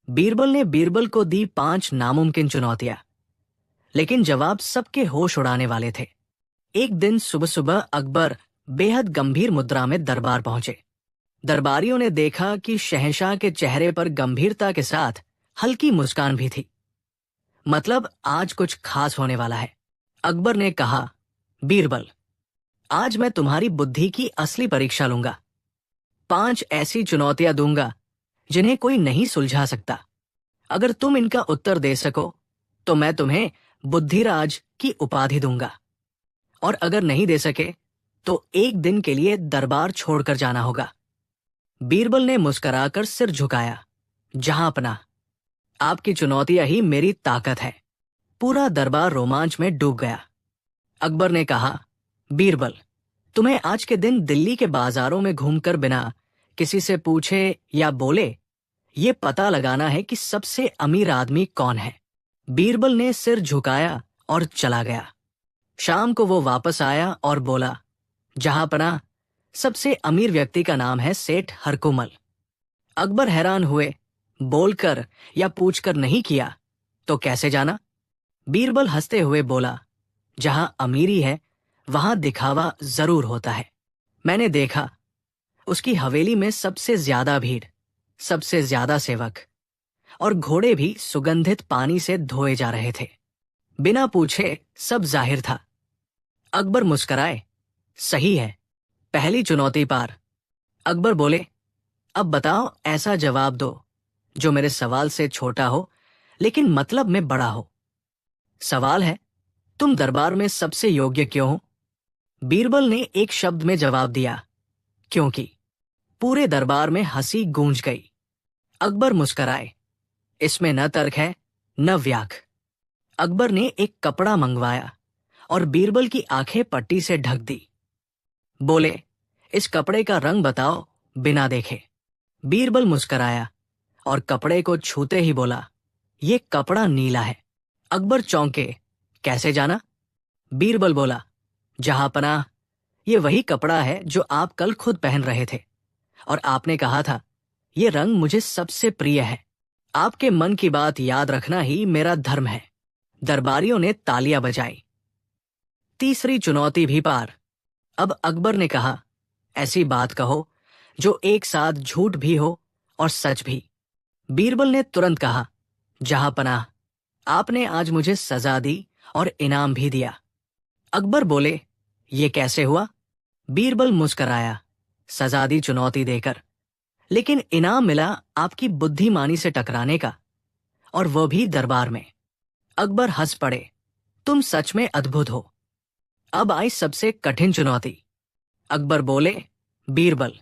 बीरबल ने बीरबल को दी 5 नामुमकिन चुनौतियां, लेकिन जवाब सबके होश उड़ाने वाले थे। एक दिन सुबह सुबह अकबर बेहद गंभीर मुद्रा में दरबार पहुंचे। दरबारियों ने देखा कि शहंशाह के चेहरे पर गंभीरता के साथ हल्की मुस्कान भी थी। मतलब आज कुछ खास होने वाला है। अकबर ने कहा, बीरबल, आज मैं तुम्हारी बुद्धि की असली परीक्षा लूंगा। 5 ऐसी चुनौतियां दूंगा जिन्हें कोई नहीं सुलझा सकता। अगर तुम इनका उत्तर दे सको तो मैं तुम्हें बुद्धिराज की उपाधि दूंगा, और अगर नहीं दे सके तो एक दिन के लिए दरबार छोड़कर जाना होगा। बीरबल ने मुस्कुराकर सिर झुकाया, जहांपना, आपकी चुनौतियां ही मेरी ताकत है। पूरा दरबार रोमांच में डूब गया। अकबर ने कहा, बीरबल, तुम्हें आज के दिन दिल्ली के बाजारों में घूमकर बिना किसी से पूछे या बोले ये पता लगाना है कि सबसे अमीर आदमी कौन है। बीरबल ने सिर झुकाया और चला गया। शाम को वो वापस आया और बोला, जहांपना, सबसे अमीर व्यक्ति का नाम है सेठ हरकुमल। अकबर हैरान हुए, बोलकर या पूछकर नहीं किया तो कैसे जाना? बीरबल हंसते हुए बोला, जहां अमीरी है वहां दिखावा जरूर होता है। मैंने देखा, उसकी हवेली में सबसे ज्यादा भीड़, सबसे ज्यादा सेवक और घोड़े भी सुगंधित पानी से धोए जा रहे थे। बिना पूछे सब जाहिर था। अकबर मुस्कुराए, सही है, पहली चुनौती पार। अकबर बोले, अब बताओ ऐसा जवाब दो जो मेरे सवाल से छोटा हो लेकिन मतलब में बड़ा हो। सवाल है, तुम दरबार में सबसे योग्य क्यों हो? बीरबल ने एक शब्द में जवाब दिया, क्योंकि। पूरे दरबार में हंसी गूंज गई। अकबर मुस्कुराए, इसमें न तर्क है न व्याख। अकबर ने एक कपड़ा मंगवाया और बीरबल की आंखें पट्टी से ढक दी। बोले, इस कपड़े का रंग बताओ बिना देखे। बीरबल मुस्कुराया और कपड़े को छूते ही बोला, ये कपड़ा नीला है। अकबर चौंके, कैसे जाना? बीरबल बोला, जहांपना, ये वही कपड़ा है जो आप कल खुद पहन रहे थे, और आपने कहा था ये रंग मुझे सबसे प्रिय है। आपके मन की बात याद रखना ही मेरा धर्म है। दरबारियों ने तालियां बजाई। तीसरी चुनौती भी पार। अब अकबर ने कहा, ऐसी बात कहो जो एक साथ झूठ भी हो और सच भी। बीरबल ने तुरंत कहा, जहांपनाह, आपने आज मुझे सजा दी और इनाम भी दिया। अकबर बोले, ये कैसे हुआ? बीरबल मुस्कुराया, सजा दी चुनौती देकर, लेकिन इनाम मिला आपकी बुद्धिमानी से टकराने का, और वह भी दरबार में। अकबर हंस पड़े, तुम सच में अद्भुत हो। अब आई सबसे कठिन चुनौती। अकबर बोले, बीरबल,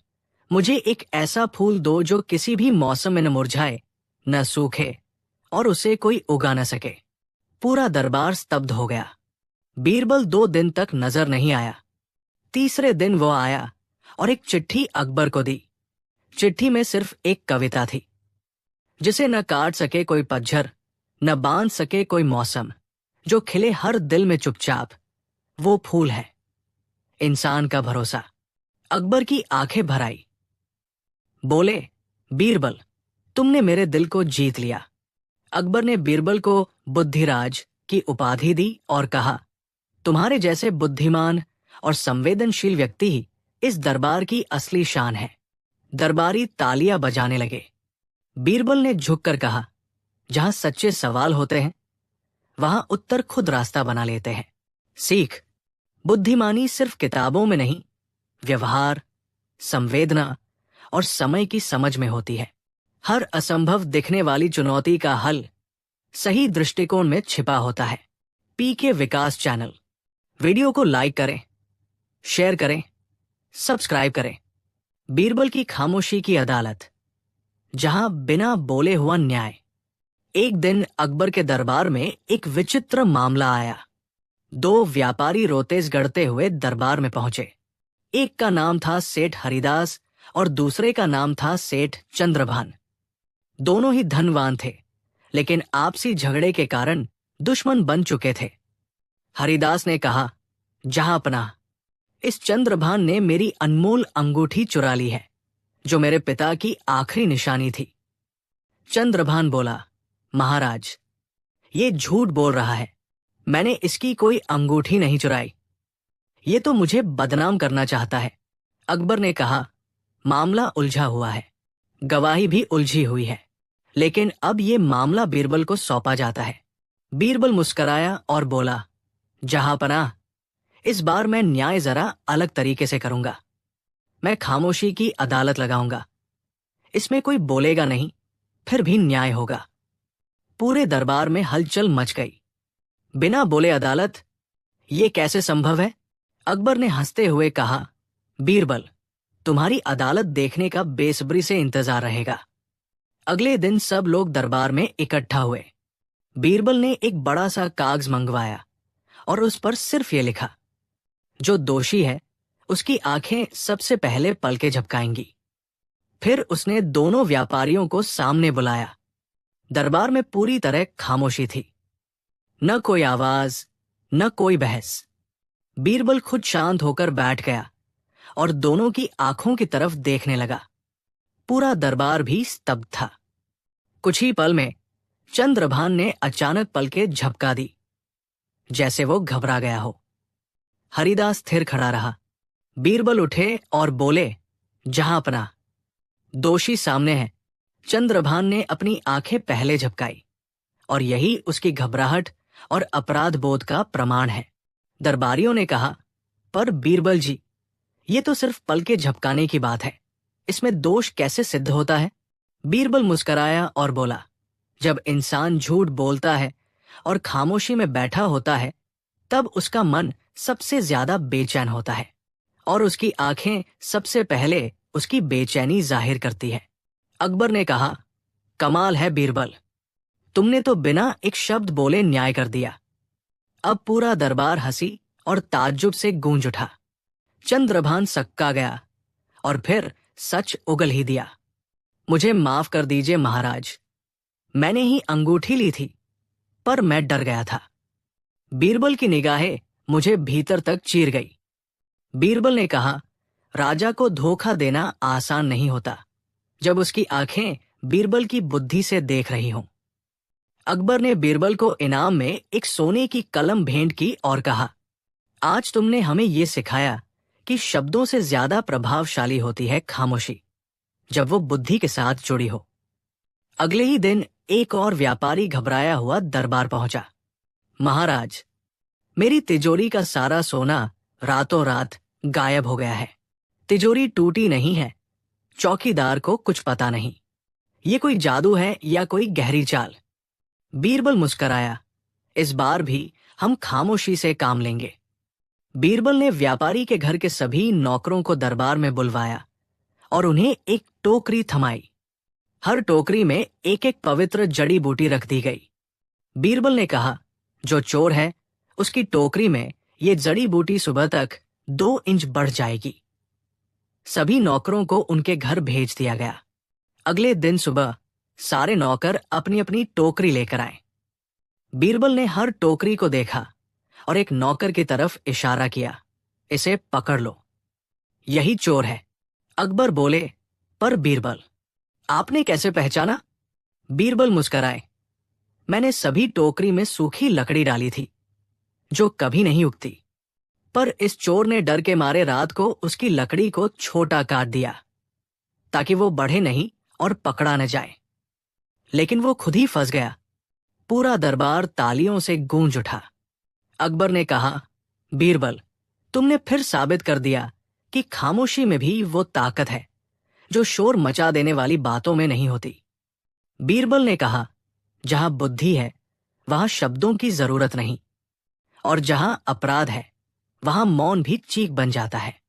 मुझे एक ऐसा फूल दो जो किसी भी मौसम में न मुरझाए न सूखे और उसे कोई उगा न सके। पूरा दरबार स्तब्ध हो गया। बीरबल 2 दिन तक नजर नहीं आया। तीसरे दिन वो आया और एक चिट्ठी अकबर को दी। चिट्ठी में सिर्फ एक कविता थी, जिसे न काट सके कोई पतझर, न बांध सके कोई मौसम, जो खिले हर दिल में चुपचाप, वो फूल है इंसान का भरोसा। अकबर की आंखें भर आई। बोले, बीरबल, तुमने मेरे दिल को जीत लिया। अकबर ने बीरबल को बुद्धिराज की उपाधि दी और कहा, तुम्हारे जैसे बुद्धिमान और संवेदनशील व्यक्ति ही इस दरबार की असली शान है। दरबारी तालियां बजाने लगे। बीरबल ने झुककर कहा, जहां सच्चे सवाल होते हैं वहां उत्तर खुद रास्ता बना लेते हैं। सीख, बुद्धिमानी सिर्फ किताबों में नहीं, व्यवहार, संवेदना और समय की समझ में होती है। हर असंभव दिखने वाली चुनौती का हल सही दृष्टिकोण में छिपा होता है। पीके विकास चैनल। वीडियो को लाइक करें, शेयर करें, सब्सक्राइब करें। बीरबल की खामोशी की अदालत, जहां बिना बोले हुआ न्याय। एक दिन अकबर के दरबार में एक विचित्र मामला आया। 2 व्यापारी रोतेज गढ़ते हुए दरबार में पहुंचे। एक का नाम था सेठ हरिदास और दूसरे का नाम था सेठ चंद्रभान। दोनों ही धनवान थे, लेकिन आपसी झगड़े के कारण दुश्मन बन चुके थे। हरिदास ने कहा, जहांपनाह, इस चंद्रभान ने मेरी अनमोल अंगूठी चुरा ली है, जो मेरे पिता की आखिरी निशानी थी। चंद्रभान बोला, महाराज, ये झूठ बोल रहा है। मैंने इसकी कोई अंगूठी नहीं चुराई। ये तो मुझे बदनाम करना चाहता है। अकबर ने कहा, मामला उलझा हुआ है, गवाही भी उलझी हुई है, लेकिन अब ये मामला बीरबल को सौंपा जाता है। बीरबल मुस्कराया और बोला, जहांपनाह, इस बार मैं न्याय जरा अलग तरीके से करूंगा। मैं खामोशी की अदालत लगाऊंगा। इसमें कोई बोलेगा नहीं, फिर भी न्याय होगा। पूरे दरबार में हलचल मच गई। बिना बोले अदालत, ये कैसे संभव है? अकबर ने हंसते हुए कहा, बीरबल, तुम्हारी अदालत देखने का बेसब्री से इंतजार रहेगा। अगले दिन सब लोग दरबार में इकट्ठा हुए। बीरबल ने एक बड़ा सा कागज मंगवाया और उस पर सिर्फ ये लिखा, जो दोषी है उसकी आंखें सबसे पहले पलके झपकाएंगी। फिर उसने दोनों व्यापारियों को सामने बुलाया। दरबार में पूरी तरह खामोशी थी, न कोई आवाज, न कोई बहस। बीरबल खुद शांत होकर बैठ गया और दोनों की आंखों की तरफ देखने लगा। पूरा दरबार भी स्तब्ध था। कुछ ही पल में चंद्रभान ने अचानक पलकें झपका दी, जैसे वो घबरा गया हो। हरिदास स्थिर खड़ा रहा। बीरबल उठे और बोले, जहांपनाह, दोषी सामने है। चंद्रभान ने अपनी आंखें पहले झपकाई और यही उसकी घबराहट और अपराध बोध का प्रमाण है। दरबारियों ने कहा, पर बीरबल जी, ये तो सिर्फ पलके झपकाने की बात है, इसमें दोष कैसे सिद्ध होता है? बीरबल मुस्कराया और बोला, जब इंसान झूठ बोलता है और खामोशी में बैठा होता है, तब उसका मन सबसे ज्यादा बेचैन होता है और उसकी आंखें सबसे पहले उसकी बेचैनी जाहिर करती है। अकबर ने कहा, कमाल है बीरबल, तुमने तो बिना एक शब्द बोले न्याय कर दिया। अब पूरा दरबार हंसी और ताज्जुब से गूंज उठा। चंद्रभान सक्का गया और फिर सच उगल ही दिया। मुझे माफ कर दीजिए महाराज, मैंने ही अंगूठी ली थी, पर मैं डर गया था। बीरबल की निगाहें मुझे भीतर तक चीर गई। बीरबल ने कहा, राजा को धोखा देना आसान नहीं होता जब उसकी आंखें बीरबल की बुद्धि से देख रही हों। अकबर ने बीरबल को इनाम में एक सोने की कलम भेंट की और कहा, आज तुमने हमें यह सिखाया कि शब्दों से ज्यादा प्रभावशाली होती है खामोशी, जब वो बुद्धि के साथ जुड़ी हो। अगले ही दिन एक और व्यापारी घबराया हुआ दरबार पहुंचा। महाराज, मेरी तिजोरी का सारा सोना रातों रात गायब हो गया है। तिजोरी टूटी नहीं है, चौकीदार को कुछ पता नहीं। ये कोई जादू है या कोई गहरी चाल? बीरबल मुस्कराया, इस बार भी हम खामोशी से काम लेंगे। बीरबल ने व्यापारी के घर के सभी नौकरों को दरबार में बुलवाया और उन्हें एक टोकरी थमाई। हर टोकरी में एक एक पवित्र जड़ी बूटी रख दी गई। बीरबल ने कहा, जो चोर है उसकी टोकरी में ये जड़ी बूटी सुबह तक 2 इंच बढ़ जाएगी। सभी नौकरों को उनके घर भेज दिया गया। अगले दिन सुबह सारे नौकर अपनी अपनी टोकरी लेकर आए। बीरबल ने हर टोकरी को देखा और एक नौकर की तरफ इशारा किया, इसे पकड़ लो, यही चोर है। अकबर बोले, पर बीरबल, आपने कैसे पहचाना? बीरबल मुस्कराए, मैंने सभी टोकरी में सूखी लकड़ी डाली थी जो कभी नहीं उगती, पर इस चोर ने डर के मारे रात को उसकी लकड़ी को छोटा काट दिया ताकि वो बढ़े नहीं और पकड़ा न जाए, लेकिन वो खुद ही फंस गया। पूरा दरबार तालियों से गूंज उठा। अकबर ने कहा, बीरबल, तुमने फिर साबित कर दिया कि खामोशी में भी वो ताकत है जो शोर मचा देने वाली बातों में नहीं होती। बीरबल ने कहा, जहां बुद्धि है वहां शब्दों की जरूरत नहीं, और जहां अपराध है वहां मौन भी चीख बन जाता है।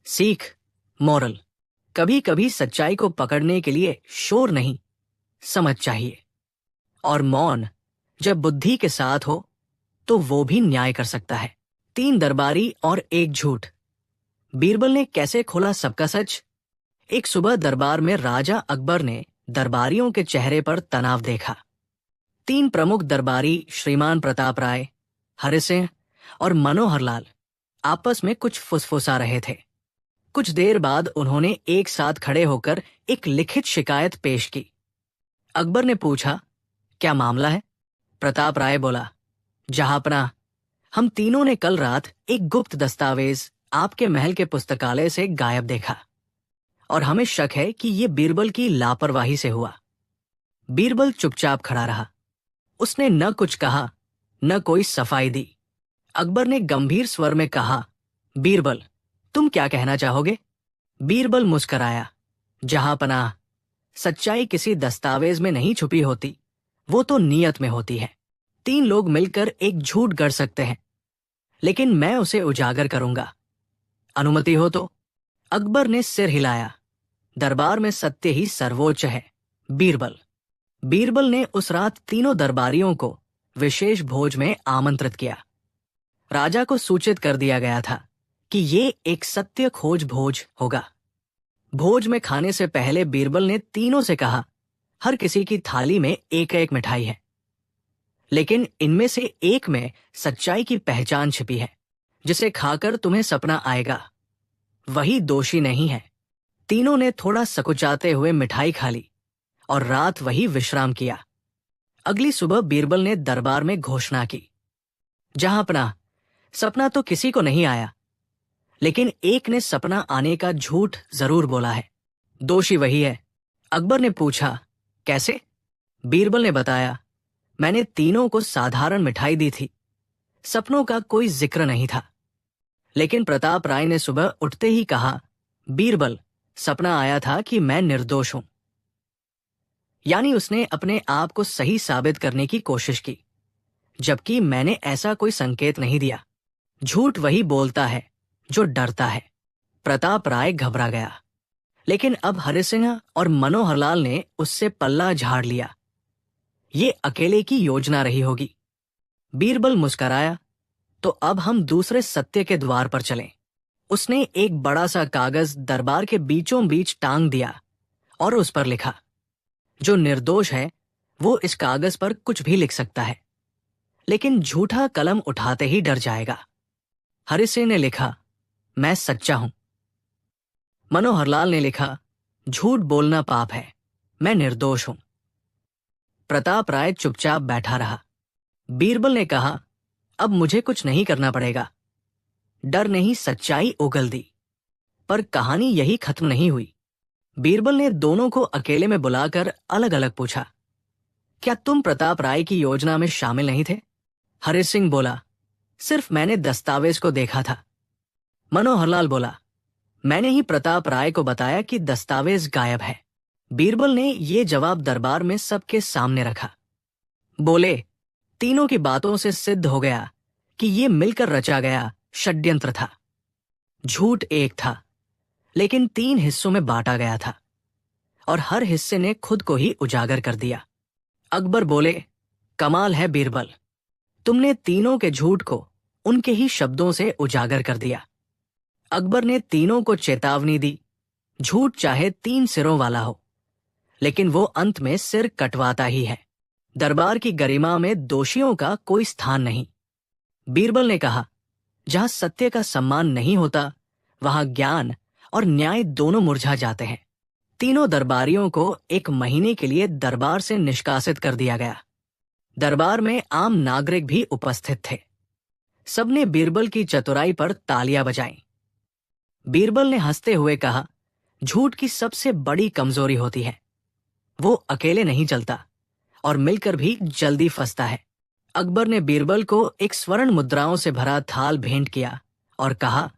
सीख, मोरल, कभी कभी सच्चाई को पकड़ने के लिए शोर नहीं, समझ चाहिए, और मौन जब बुद्धि के साथ हो तो वो भी न्याय कर सकता है। 3 दरबारी और 1 झूठ। बीरबल ने कैसे खोला सबका सच? एक सुबह दरबार में राजा अकबर ने दरबारियों के चेहरे पर तनाव देखा। 3 प्रमुख दरबारी श्रीमान प्रताप राय, हरिसिंह और मनोहर लाल आपस में कुछ फुसफुसा रहे थे। कुछ देर बाद उन्होंने एक साथ खड़े होकर एक लिखित शिकायत पेश की। अकबर ने पूछा, क्या मामला है? प्रताप राय बोला, जहांपनाह, हम तीनों ने कल रात एक गुप्त दस्तावेज आपके महल के पुस्तकालय से गायब देखा और हमें शक है कि ये बीरबल की लापरवाही से हुआ। बीरबल चुपचाप खड़ा रहा। उसने न कुछ कहा, न कोई सफाई दी। अकबर ने गंभीर स्वर में कहा, बीरबल, तुम क्या कहना चाहोगे? बीरबल मुस्कराया, जहांपनाह, सच्चाई किसी दस्तावेज में नहीं छुपी होती, वो तो नीयत में होती है। 3 लोग मिलकर एक झूठ गढ़ सकते हैं, लेकिन मैं उसे उजागर करूंगा। अनुमति हो तो? अकबर ने सिर हिलाया। दरबार में सत्य ही सर्वोच्च है, बीरबल। बीरबल ने उस रात तीनों दरबारियों को विशेष भोज में आमंत्रित किया। राजा को सूचित कर दिया गया था कि ये एक सत्य खोज भोज होगा। भोज में खाने से पहले बीरबल ने तीनों से कहा, हर किसी की थाली में एक एक मिठाई है, लेकिन इनमें से एक में सच्चाई की पहचान छिपी है, जिसे खाकर तुम्हें सपना आएगा। वही दोषी नहीं है। तीनों ने थोड़ा सकुचाते हुए मिठाई खा ली और रात वही विश्राम किया। अगली सुबह बीरबल ने दरबार में घोषणा की, जहांपनाह, सपना तो किसी को नहीं आया, लेकिन एक ने सपना आने का झूठ जरूर बोला है। दोषी वही है। अकबर ने पूछा, कैसे? बीरबल ने बताया, मैंने तीनों को साधारण मिठाई दी थी, सपनों का कोई जिक्र नहीं था। लेकिन प्रताप राय ने सुबह उठते ही कहा, बीरबल, सपना आया था कि मैं निर्दोष हूं। यानी उसने अपने आप को सही साबित करने की कोशिश की, जबकि मैंने ऐसा कोई संकेत नहीं दिया। झूठ वही बोलता है जो डरता है। प्रताप राय घबरा गया, लेकिन अब हरिसिंह और मनोहरलाल ने उससे पल्ला झाड़ लिया। ये अकेले की योजना रही होगी। बीरबल मुस्कराया, तो अब हम दूसरे सत्य के द्वार पर चलें। उसने एक बड़ा सा कागज दरबार के बीचों बीच टांग दिया और उस पर लिखा, जो निर्दोष है वो इस कागज पर कुछ भी लिख सकता है, लेकिन झूठा कलम उठाते ही डर जाएगा। हरिसिंह ने लिखा, मैं सच्चा हूं। मनोहरलाल ने लिखा, झूठ बोलना पाप है, मैं निर्दोष हूं। प्रताप राय चुपचाप बैठा रहा। बीरबल ने कहा, अब मुझे कुछ नहीं करना पड़ेगा। डर ने ही सच्चाई उगल दी। पर कहानी यही खत्म नहीं हुई। बीरबल ने दोनों को अकेले में बुलाकर अलग अलग पूछा, क्या तुम प्रताप राय की योजना में शामिल नहीं थे? हरिसिंह बोला, सिर्फ मैंने दस्तावेज को देखा था। मनोहरलाल बोला, मैंने ही प्रताप राय को बताया कि दस्तावेज गायब है। बीरबल ने ये जवाब दरबार में सबके सामने रखा। बोले, तीनों की बातों से सिद्ध हो गया कि ये मिलकर रचा गया षड्यंत्र था। झूठ एक था, लेकिन 3 हिस्सों में बांटा गया था और हर हिस्से ने खुद को ही उजागर कर दिया। अकबर बोले, कमाल है बीरबल, तुमने तीनों के झूठ को उनके ही शब्दों से उजागर कर दिया। अकबर ने तीनों को चेतावनी दी, झूठ चाहे 3 सिरों वाला हो, लेकिन वो अंत में सिर कटवाता ही है। दरबार की गरिमा में दोषियों का कोई स्थान नहीं। बीरबल ने कहा, जहां सत्य का सम्मान नहीं होता, वहां ज्ञान और न्याय दोनों मुरझा जाते हैं। तीनों दरबारियों को 1 महीने के लिए दरबार से निष्कासित कर दिया गया। दरबार में आम नागरिक भी उपस्थित थे। सबने बीरबल की चतुराई पर तालियां बजाईं। बीरबल ने हंसते हुए कहा, झूठ की सबसे बड़ी कमजोरी होती है, वो अकेले नहीं चलता और मिलकर भी जल्दी फंसता है। अकबर ने बीरबल को एक स्वर्ण मुद्राओं से भरा थाल भेंट किया और कहा,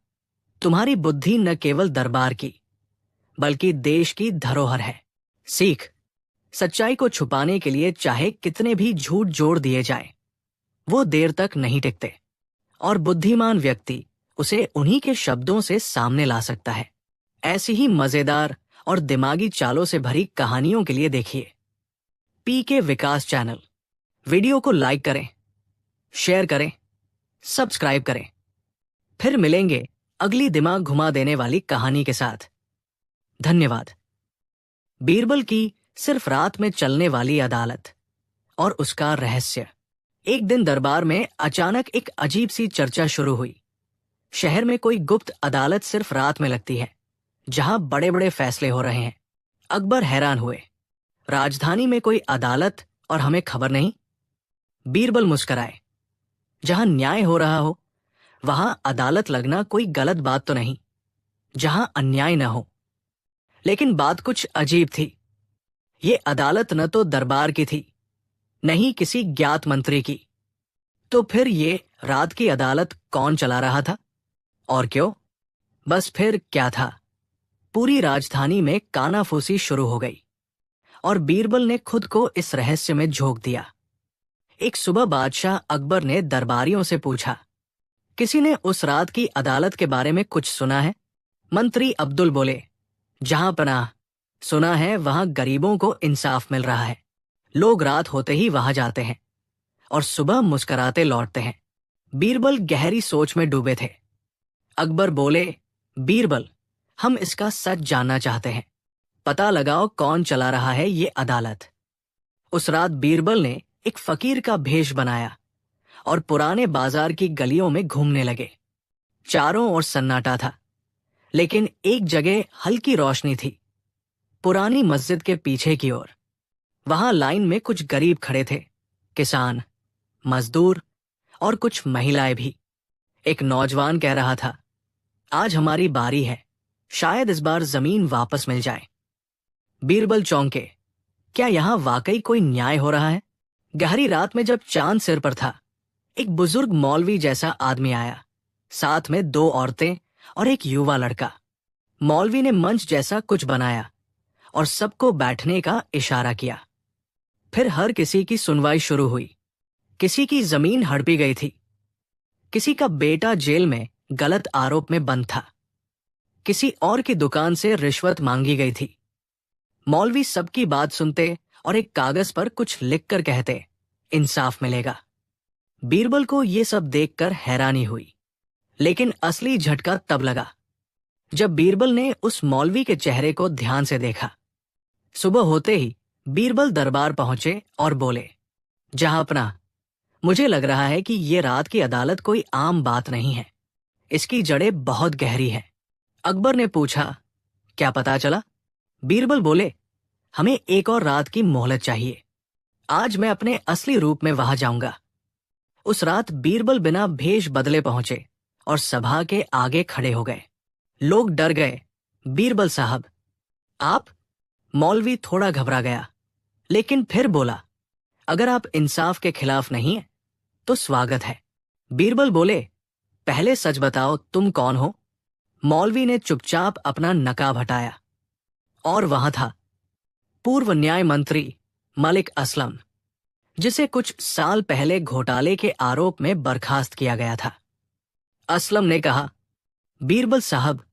तुम्हारी बुद्धि न केवल दरबार की बल्कि देश की धरोहर है। सीख, सच्चाई को छुपाने के लिए चाहे कितने भी झूठ जोड़ दिए जाएं, वो देर तक नहीं टिकते और बुद्धिमान व्यक्ति उसे उन्हीं के शब्दों से सामने ला सकता है। ऐसी ही मजेदार और दिमागी चालों से भरी कहानियों के लिए देखिए पीके विकास चैनल। वीडियो को लाइक करें, शेयर करें, सब्सक्राइब करें। फिर मिलेंगे अगली दिमाग घुमा देने वाली कहानी के साथ। धन्यवाद। बीरबल की सिर्फ रात में चलने वाली अदालत और उसका रहस्य। एक दिन दरबार में अचानक एक अजीब सी चर्चा शुरू हुई। शहर में कोई गुप्त अदालत सिर्फ रात में लगती है, जहां बड़े बड़े फैसले हो रहे हैं। अकबर हैरान हुए। राजधानी में कोई अदालत और हमें खबर नहीं? बीरबल मुस्कराए। जहां न्याय हो रहा हो वहां अदालत लगना कोई गलत बात तो नहीं, जहां अन्याय न हो। लेकिन बात कुछ अजीब थी। ये अदालत न तो दरबार की थी, न ही किसी ज्ञात मंत्री की। तो फिर ये रात की अदालत कौन चला रहा था और क्यों? बस फिर क्या था? पूरी राजधानी में कानाफूसी शुरू हो गई और बीरबल ने खुद को इस रहस्य में झोंक दिया। एक सुबह बादशाह अकबर ने दरबारियों से पूछा, किसी ने उस रात की अदालत के बारे में कुछ सुना है? मंत्री अब्दुल बोले, जहां पनाह, सुना है वहां गरीबों को इंसाफ मिल रहा है। लोग रात होते ही वहां जाते हैं और सुबह मुस्कुराते लौटते हैं। बीरबल गहरी सोच में डूबे थे। अकबर बोले, बीरबल, हम इसका सच जानना चाहते हैं। पता लगाओ कौन चला रहा है ये अदालत। उस रात बीरबल ने एक फकीर का भेष बनाया और पुराने बाजार की गलियों में घूमने लगे। चारों ओर सन्नाटा था, लेकिन एक जगह हल्की रोशनी थी, पुरानी मस्जिद के पीछे की ओर। वहां लाइन में कुछ गरीब खड़े थे, किसान, मजदूर और कुछ महिलाएं भी। एक नौजवान कह रहा था, आज हमारी बारी है, शायद इस बार जमीन वापस मिल जाए। बीरबल चौंके, क्या यहां वाकई कोई न्याय हो रहा है? गहरी रात में जब चांद सिर पर था, एक बुजुर्ग मौलवी जैसा आदमी आया, साथ में 2 औरतें और एक युवा लड़का। मौलवी ने मंच जैसा कुछ बनाया और सबको बैठने का इशारा किया। फिर हर किसी की सुनवाई शुरू हुई। किसी की जमीन हड़पी गई थी, किसी का बेटा जेल में गलत आरोप में बंद था, किसी और की दुकान से रिश्वत मांगी गई थी। मौलवी सबकी बात सुनते और एक कागज पर कुछ लिखकर कहते, इंसाफ मिलेगा। बीरबल को ये सब देखकर हैरानी हुई, लेकिन असली झटका तब लगा जब बीरबल ने उस मौलवी के चेहरे को ध्यान से देखा। सुबह होते ही बीरबल दरबार पहुंचे और बोले, जहांपनाह, मुझे लग रहा है कि ये रात की अदालत कोई आम बात नहीं है, इसकी जड़ें बहुत गहरी हैं। अकबर ने पूछा, क्या पता चला? बीरबल बोले, हमें एक और रात की मोहलत चाहिए। आज मैं अपने असली रूप में वहां जाऊंगा। उस रात बीरबल बिना भेष बदले पहुंचे और सभा के आगे खड़े हो गए। लोग डर गए। बीरबल साहब, आप? मौलवी थोड़ा घबरा गया, लेकिन फिर बोला, अगर आप इंसाफ के खिलाफ नहीं हैं, तो स्वागत है। बीरबल बोले, पहले सच बताओ, तुम कौन हो? मौलवी ने चुपचाप अपना नकाब हटाया और वहां था पूर्व न्याय मंत्री मलिक असलम, जिसे कुछ साल पहले घोटाले के आरोप में बर्खास्त किया गया था। असलम ने कहा, बीरबल साहब,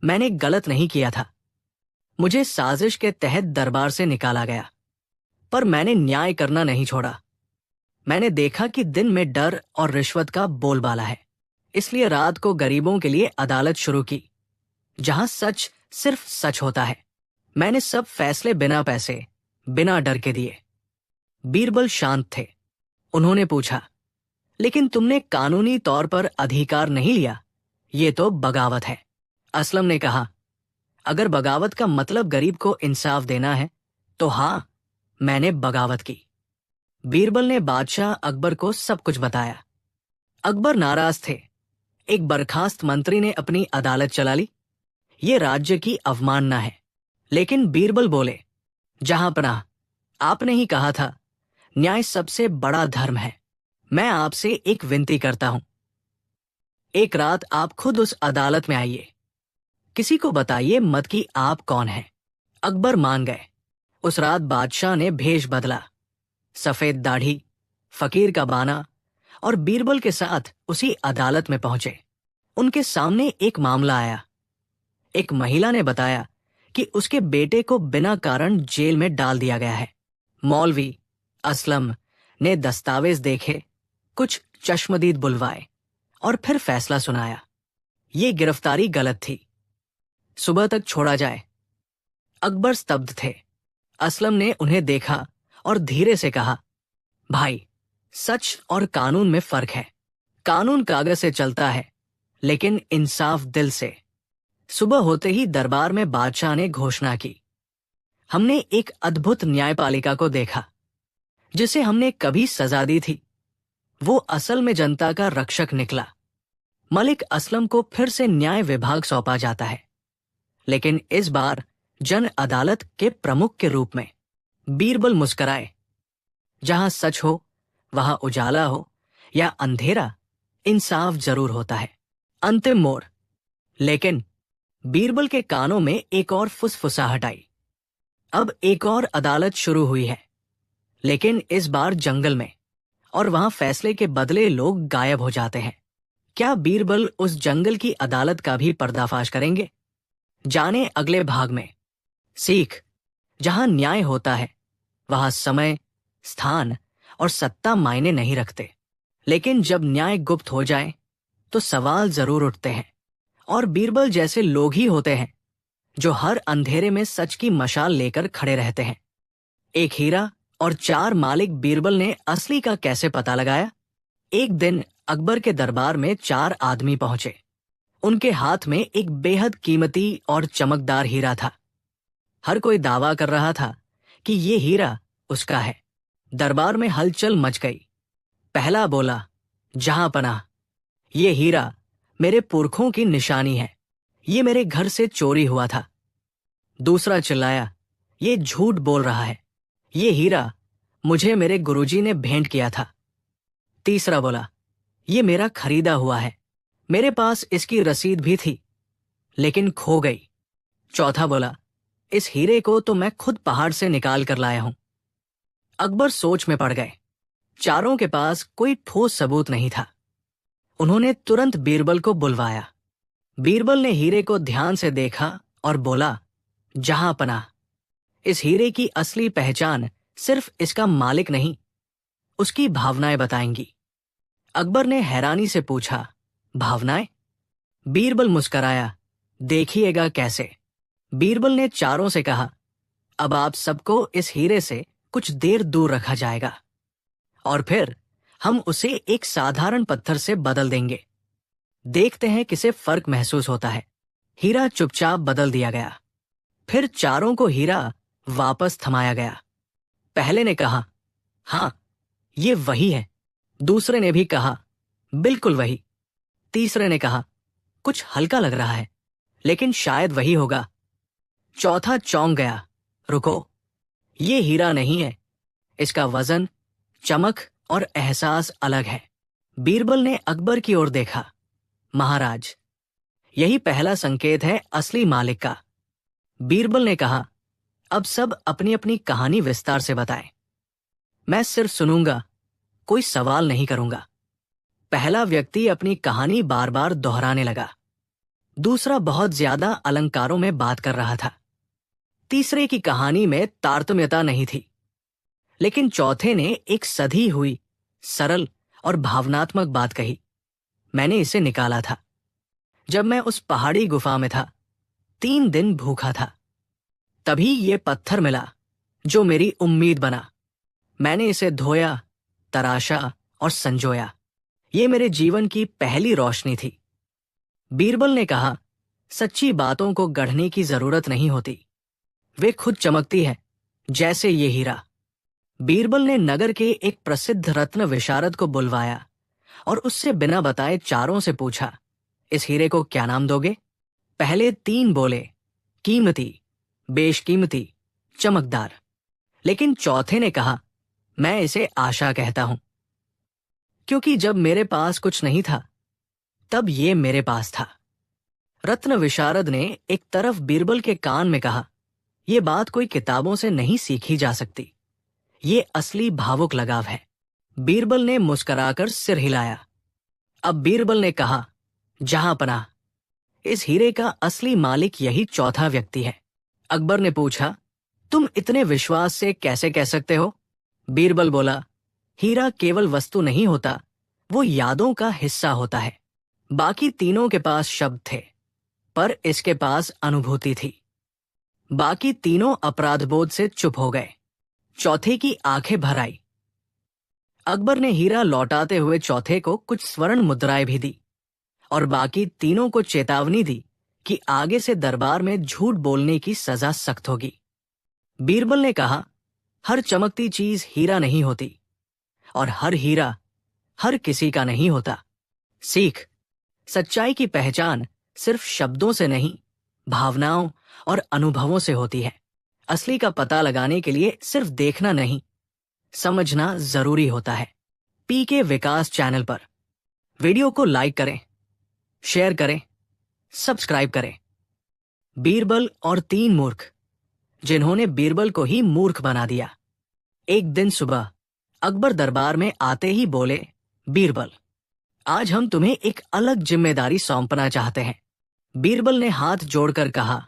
मैंने गलत नहीं किया था। मुझे साजिश के तहत दरबार से निकाला गया, पर मैंने न्याय करना नहीं छोड़ा। मैंने देखा कि दिन में डर और रिश्वत का बोलबाला है, इसलिए रात को गरीबों के लिए अदालत शुरू की, जहां सच सिर्फ सच होता है। मैंने सब फैसले बिना पैसे, बिना डर के दिए। बीरबल शांत थे। उन्होंने पूछा, लेकिन तुमने कानूनी तौर पर अधिकार नहीं लिया, ये तो बगावत है। असलम ने कहा, अगर बगावत का मतलब गरीब को इंसाफ देना है, तो हां, मैंने बगावत की। बीरबल ने बादशाह अकबर को सब कुछ बताया। अकबर नाराज थे। एक बर्खास्त मंत्री ने अपनी अदालत चला ली, ये राज्य की अवमानना है। लेकिन बीरबल बोले, जहांपनाह, आपने ही कहा था, न्याय सबसे बड़ा धर्म है। मैं आपसे एक विनती करता हूं, एक रात आप खुद उस अदालत में आइए। किसी को बताइए मत कि आप कौन हैं। अकबर मान गए। उस रात बादशाह ने भेष बदला, सफेद दाढ़ी, फकीर का बाना, और बीरबल के साथ उसी अदालत में पहुंचे। उनके सामने एक मामला आया। एक महिला ने बताया कि उसके बेटे को बिना कारण जेल में डाल दिया गया है। मौलवी असलम ने दस्तावेज देखे, कुछ चश्मदीद बुलवाए और फिर फैसला सुनाया। ये गिरफ्तारी गलत थी, सुबह तक छोड़ा जाए। अकबर स्तब्ध थे। असलम ने उन्हें देखा और धीरे से कहा, भाई, सच और कानून में फर्क है। कानून कागज से चलता है, लेकिन इंसाफ दिल से। सुबह होते ही दरबार में बादशाह ने घोषणा की, हमने एक अद्भुत न्यायपालिका को देखा जिसे हमने कभी सजा दी थी। वो असल में जनता का रक्षक निकला। मलिक असलम को फिर से न्याय विभाग सौंपा जाता है, लेकिन इस बार जन अदालत के प्रमुख के रूप में। बीरबल मुस्कराए। जहां सच हो, वहां उजाला हो या अंधेरा, इंसाफ जरूर होता है। अंतिम मोड़। लेकिन बीरबल के कानों में एक और फुसफुसाहट आई। अब एक और अदालत शुरू हुई है, लेकिन इस बार जंगल में, और वहां फैसले के बदले लोग गायब हो जाते हैं। क्या बीरबल उस जंगल की अदालत का भी पर्दाफाश करेंगे? जाने अगले भाग में। सीख। जहां न्याय होता है वहां समय, स्थान और सत्ता मायने नहीं रखते, लेकिन जब न्याय गुप्त हो जाए तो सवाल जरूर उठते हैं। और बीरबल जैसे लोग ही होते हैं जो हर अंधेरे में सच की मशाल लेकर खड़े रहते हैं। एक हीरा और 4 मालिक बीरबल ने असली का कैसे पता लगाया? एक दिन अकबर के दरबार में 4 आदमी पहुंचे। उनके हाथ में एक बेहद कीमती और चमकदार हीरा था। हर कोई दावा कर रहा था कि ये हीरा उसका है। दरबार में हलचल मच गई। पहला बोला, जहां पनाह, ये हीरा मेरे पुरखों की निशानी है, ये मेरे घर से चोरी हुआ था। दूसरा चिल्लाया, ये झूठ बोल रहा है, ये हीरा मुझे मेरे गुरुजी ने भेंट किया था। तीसरा बोला, ये मेरा खरीदा हुआ है, मेरे पास इसकी रसीद भी थी, लेकिन खो गई। चौथा बोला, इस हीरे को तो मैं खुद पहाड़ से निकाल कर लाया हूं। अकबर सोच में पड़ गए। चारों के पास कोई ठोस सबूत नहीं था। उन्होंने तुरंत बीरबल को बुलवाया। बीरबल ने हीरे को ध्यान से देखा और बोला, जहां पनाह, इस हीरे की असली पहचान सिर्फ इसका मालिक नहीं, उसकी भावनाएं बताएंगी। अकबर ने हैरानी से पूछा, भावनाएं? बीरबल मुस्कराया, देखिएगा कैसे। बीरबल ने चारों से कहा, अब आप सबको इस हीरे से कुछ देर दूर रखा जाएगा और फिर हम उसे एक साधारण पत्थर से बदल देंगे। देखते हैं किसे फर्क महसूस होता है। हीरा चुपचाप बदल दिया गया। फिर चारों को हीरा वापस थमाया गया। पहले ने कहा, हां, ये वही है। दूसरे ने भी कहा, बिल्कुल वही। तीसरे ने कहा, कुछ हल्का लग रहा है, लेकिन शायद वही होगा। चौथा चौंक गया, रुको, ये हीरा नहीं है, इसका वजन, चमक और एहसास अलग है। बीरबल ने अकबर की ओर देखा। महाराज, यही पहला संकेत है असली मालिक का। बीरबल ने कहा, अब सब अपनी अपनी कहानी विस्तार से बताएं। मैं सिर्फ सुनूंगा, कोई सवाल नहीं करूंगा। पहला व्यक्ति अपनी कहानी बार बार दोहराने लगा। दूसरा बहुत ज्यादा अलंकारों में बात कर रहा था। तीसरे की कहानी में तारतम्यता नहीं थी, लेकिन चौथे ने एक सधी हुई, सरल और भावनात्मक बात कही। मैंने इसे निकाला था जब मैं उस पहाड़ी गुफा में था, 3 दिन भूखा था। तभी ये पत्थर मिला जो मेरी उम्मीद बना। मैंने इसे धोया, तराशा और संजोया। ये मेरे जीवन की पहली रोशनी थी। बीरबल ने कहा, सच्ची बातों को गढ़ने की जरूरत नहीं होती, वे खुद चमकती है, जैसे ये हीरा। बीरबल ने नगर के एक प्रसिद्ध रत्न विशारद को बुलवाया और उससे बिना बताए चारों से पूछा, इस हीरे को क्या नाम दोगे? पहले 3 बोले, कीमती, बेशकीमती, चमकदार। लेकिन चौथे ने कहा, मैं इसे आशा कहता हूं, क्योंकि जब मेरे पास कुछ नहीं था तब ये मेरे पास था। रत्न विशारद ने एक तरफ बीरबल के कान में कहा, यह बात कोई किताबों से नहीं सीखी जा सकती, ये असली भावुक लगाव है। बीरबल ने मुस्कुराकर सिर हिलाया। अब बीरबल ने कहा, जहां पनाह, इस हीरे का असली मालिक यही चौथा व्यक्ति है। अकबर ने पूछा, तुम इतने विश्वास से कैसे कह सकते हो? बीरबल बोला, हीरा केवल वस्तु नहीं होता, वो यादों का हिस्सा होता है। बाकी तीनों के पास शब्द थे, पर इसके पास अनुभूति थी। बाकी तीनों अपराधबोध से चुप हो गए। चौथे की आंखें भर आई। अकबर ने हीरा लौटाते हुए चौथे को कुछ स्वर्ण मुद्राएं भी दी और बाकी तीनों को चेतावनी दी कि आगे से दरबार में झूठ बोलने की सजा सख्त होगी। बीरबल ने कहा, हर चमकती चीज हीरा नहीं होती और हर हीरा हर किसी का नहीं होता। सीख, सच्चाई की पहचान सिर्फ शब्दों से नहीं, भावनाओं और अनुभवों से होती है। असली का पता लगाने के लिए सिर्फ देखना नहीं, समझना जरूरी होता है। पीके विकास चैनल पर वीडियो को लाइक करें, शेयर करें, सब्सक्राइब करें। बीरबल और 3 मूर्ख, जिन्होंने बीरबल को ही मूर्ख बना दिया। एक दिन सुबह अकबर दरबार में आते ही बोले, बीरबल, आज हम तुम्हें एक अलग जिम्मेदारी सौंपना चाहते हैं। बीरबल ने हाथ जोड़कर कहा,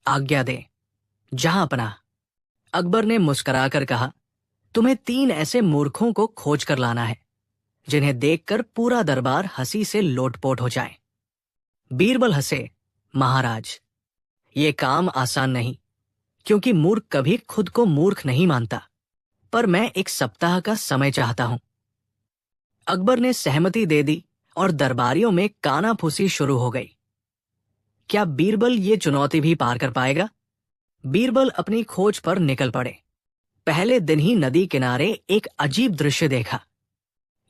आज्ञा दे जहांपना। अकबर ने मुस्कुराकर कहा, तुम्हें 3 ऐसे मूर्खों को खोज कर लाना है जिन्हें देखकर पूरा दरबार हंसी से लोटपोट हो जाए। बीरबल हंसे, महाराज, ये काम आसान नहीं, क्योंकि मूर्ख कभी खुद को मूर्ख नहीं मानता, पर मैं एक सप्ताह का समय चाहता हूं। अकबर ने सहमति दे दी और दरबारियों में कानाफूसी शुरू हो गई। क्या बीरबल ये चुनौती भी पार कर पाएगा? बीरबल अपनी खोज पर निकल पड़े। पहले दिन ही नदी किनारे एक अजीब दृश्य देखा।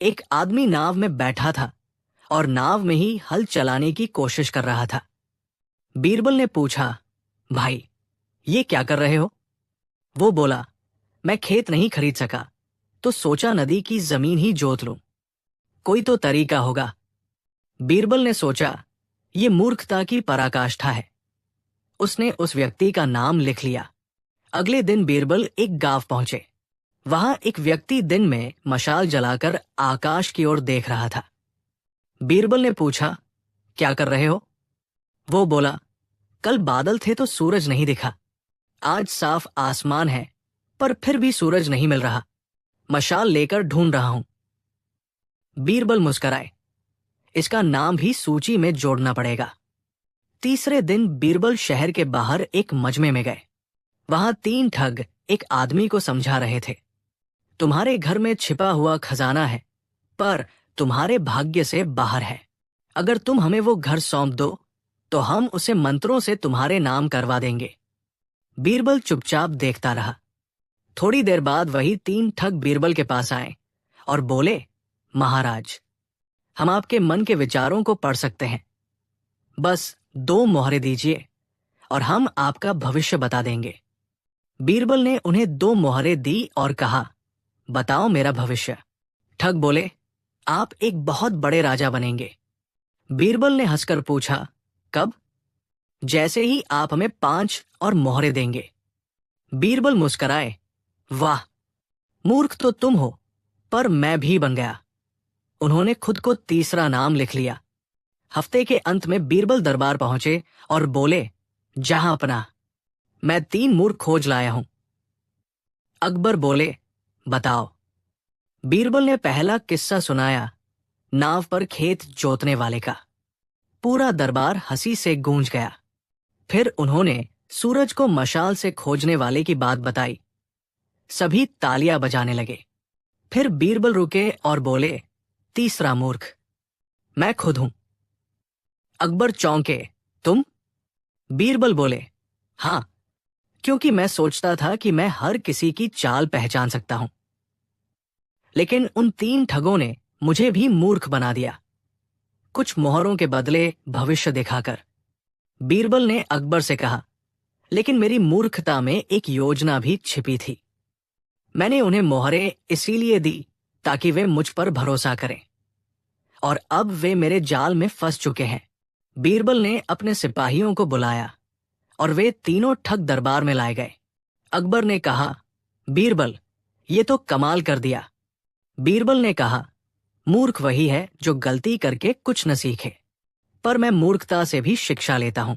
एक आदमी नाव में बैठा था और नाव में ही हल चलाने की कोशिश कर रहा था। बीरबल ने पूछा, भाई, ये क्या कर रहे हो? वो बोला, मैं खेत नहीं खरीद सका तो सोचा नदी की जमीन ही जोत लूं, कोई तो तरीका होगा। बीरबल ने सोचा, ये मूर्खता की पराकाष्ठा है। उसने उस व्यक्ति का नाम लिख लिया। अगले दिन बीरबल एक गांव पहुंचे। वहां एक व्यक्ति दिन में मशाल जलाकर आकाश की ओर देख रहा था। बीरबल ने पूछा, क्या कर रहे हो? वो बोला, कल बादल थे तो सूरज नहीं दिखा, आज साफ आसमान है पर फिर भी सूरज नहीं मिल रहा, मशाल लेकर ढूंढ रहा हूं। बीरबल मुस्कुराए, इसका नाम भी सूची में जोड़ना पड़ेगा। तीसरे दिन बीरबल शहर के बाहर एक मजमे में गए। वहां 3 ठग एक आदमी को समझा रहे थे, तुम्हारे घर में छिपा हुआ खजाना है, पर तुम्हारे भाग्य से बाहर है। अगर तुम हमें वो घर सौंप दो तो हम उसे मंत्रों से तुम्हारे नाम करवा देंगे। बीरबल चुपचाप देखता रहा। थोड़ी देर बाद वही 3 ठग बीरबल के पास आए और बोले, महाराज, हम आपके मन के विचारों को पढ़ सकते हैं। बस 2 मोहरें दीजिए और हम आपका भविष्य बता देंगे। बीरबल ने उन्हें 2 मोहरें दी और कहा, बताओ मेरा भविष्य। ठग बोले, आप एक बहुत बड़े राजा बनेंगे। बीरबल ने हंसकर पूछा, कब? जैसे ही आप हमें 5 और मोहरें देंगे। बीरबल मुस्कुराए, वाह, मूर्ख तो तुम हो, पर मैं भी बन गया। उन्होंने खुद को तीसरा नाम लिख लिया। हफ्ते के अंत में बीरबल दरबार पहुंचे और बोले, जहांपना, मैं 3 मूर्ख खोज लाया हूं। अकबर बोले, बताओ। बीरबल ने पहला किस्सा सुनाया, नाव पर खेत जोतने वाले का। पूरा दरबार हंसी से गूंज गया। फिर उन्होंने सूरज को मशाल से खोजने वाले की बात बताई। सभी तालियां बजाने लगे। फिर बीरबल रुके और बोले, तीसरा मूर्ख, मैं खुद हूं। अकबर चौंके, तुम? बीरबल बोले, हां, क्योंकि मैं सोचता था कि मैं हर किसी की चाल पहचान सकता हूं, लेकिन उन 3 ठगों ने मुझे भी मूर्ख बना दिया, कुछ मोहरों के बदले भविष्य दिखाकर। बीरबल ने अकबर से कहा, लेकिन मेरी मूर्खता में एक योजना भी छिपी थी। मैंने उन्हें मोहरें इसीलिए दी ताकि वे मुझ पर भरोसा करें, और अब वे मेरे जाल में फंस चुके हैं। बीरबल ने अपने सिपाहियों को बुलाया और वे तीनों ठग दरबार में लाए गए। अकबर ने कहा, बीरबल, ये तो कमाल कर दिया। बीरबल ने कहा, मूर्ख वही है जो गलती करके कुछ न सीखे, पर मैं मूर्खता से भी शिक्षा लेता हूं।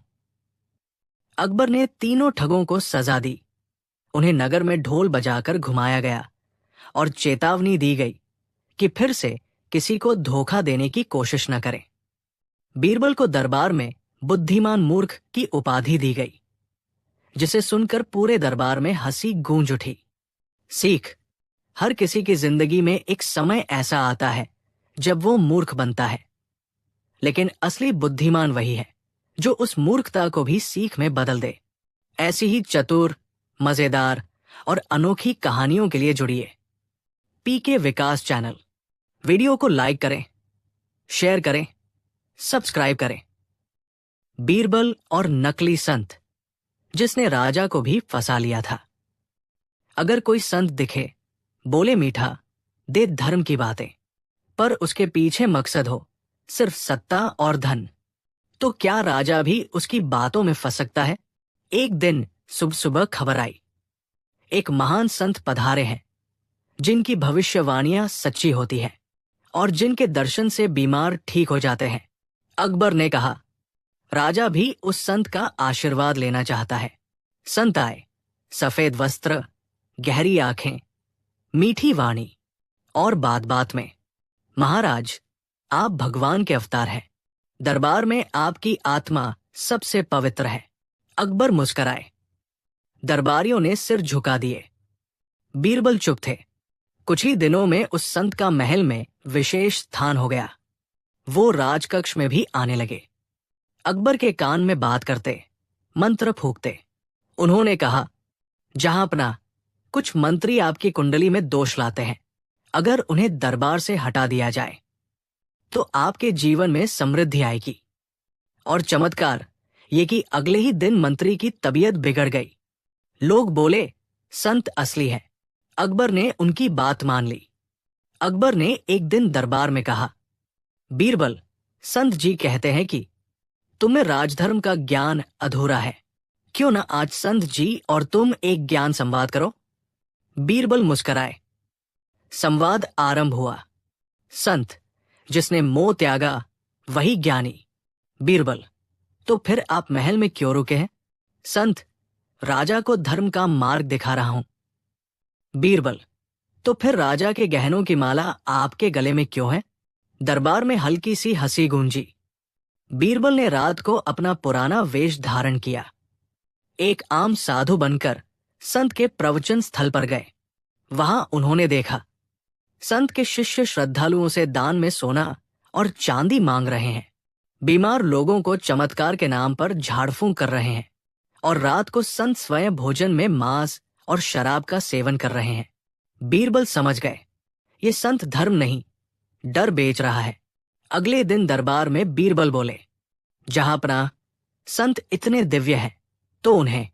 अकबर ने तीनों ठगों को सजा दी। उन्हें नगर में ढोल बजाकर घुमाया गया और चेतावनी दी गई कि फिर से किसी को धोखा देने की कोशिश न करें। बीरबल को दरबार में बुद्धिमान मूर्ख की उपाधि दी गई, जिसे सुनकर पूरे दरबार में हंसी गूंज उठी। सीख, हर किसी की जिंदगी में एक समय ऐसा आता है जब वो मूर्ख बनता है, लेकिन असली बुद्धिमान वही है जो उस मूर्खता को भी सीख में बदल दे। ऐसी ही चतुर, मजेदार और अनोखी कहानियों के लिए जुड़िए पीके विकास चैनल। वीडियो को लाइक करें, शेयर करें, सब्सक्राइब करें। बीरबल और नकली संत, जिसने राजा को भी फंसा लिया था। अगर कोई संत दिखे, बोले मीठा, दे धर्म की बातें, पर उसके पीछे मकसद हो सिर्फ सत्ता और धन, तो क्या राजा भी उसकी बातों में फंस सकता है? एक दिन सुबह सुबह खबर आई, एक महान संत पधारे हैं, जिनकी भविष्यवाणियां सच्ची होती हैं और जिनके दर्शन से बीमार ठीक हो जाते हैं। अकबर ने कहा, राजा भी उस संत का आशीर्वाद लेना चाहता है। संत आए, सफेद वस्त्र, गहरी आंखें, मीठी वाणी और बात बात में, महाराज, आप भगवान के अवतार हैं। दरबार में आपकी आत्मा सबसे पवित्र है। अकबर मुस्कराए। दरबारियों ने सिर झुका दिए। बीरबल चुप थे। कुछ ही दिनों में उस संत का महल में विशेष स्थान हो गया। वो राजकक्ष में भी आने लगे। अकबर के कान में बात करते, मंत्र फूंकते। उन्होंने कहा, जहांपना, कुछ मंत्री आपकी कुंडली में दोष लाते हैं। अगर उन्हें दरबार से हटा दिया जाए तो आपके जीवन में समृद्धि आएगी। और चमत्कार ये कि अगले ही दिन मंत्री की तबीयत बिगड़ गई। लोग बोले, संत असली है। अकबर ने उनकी बात मान ली। अकबर ने एक दिन दरबार में कहा, बीरबल, संत जी कहते हैं कि तुम्हें राजधर्म का ज्ञान अधूरा है। क्यों ना आज संत जी और तुम एक ज्ञान संवाद करो? बीरबल मुस्कराए। संवाद आरंभ हुआ। संत, जिसने मोह त्यागा वही ज्ञानी। बीरबल, तो फिर आप महल में क्यों रुके हैं? संत, राजा को धर्म का मार्ग दिखा रहा हूं। बीरबल, तो फिर राजा के गहनों की माला आपके गले में क्यों है? दरबार में हल्की सी हंसी गूंजी। बीरबल ने रात को अपना पुराना वेश धारण किया। एक आम साधु बनकर संत के प्रवचन स्थल पर गए। वहां उन्होंने देखा, संत के शिष्य श्रद्धालुओं से दान में सोना और चांदी मांग रहे हैं। बीमार लोगों को चमत्कार के नाम पर झाड़फूंक कर रहे हैं और रात को संत स्वयं भोजन में मांस और शराब का सेवन कर रहे हैं। बीरबल समझ गए, ये संत धर्म नहीं, डर बेच रहा है। अगले दिन दरबार में बीरबल बोले, जहांपना, संत इतने दिव्य हैं तो उन्हें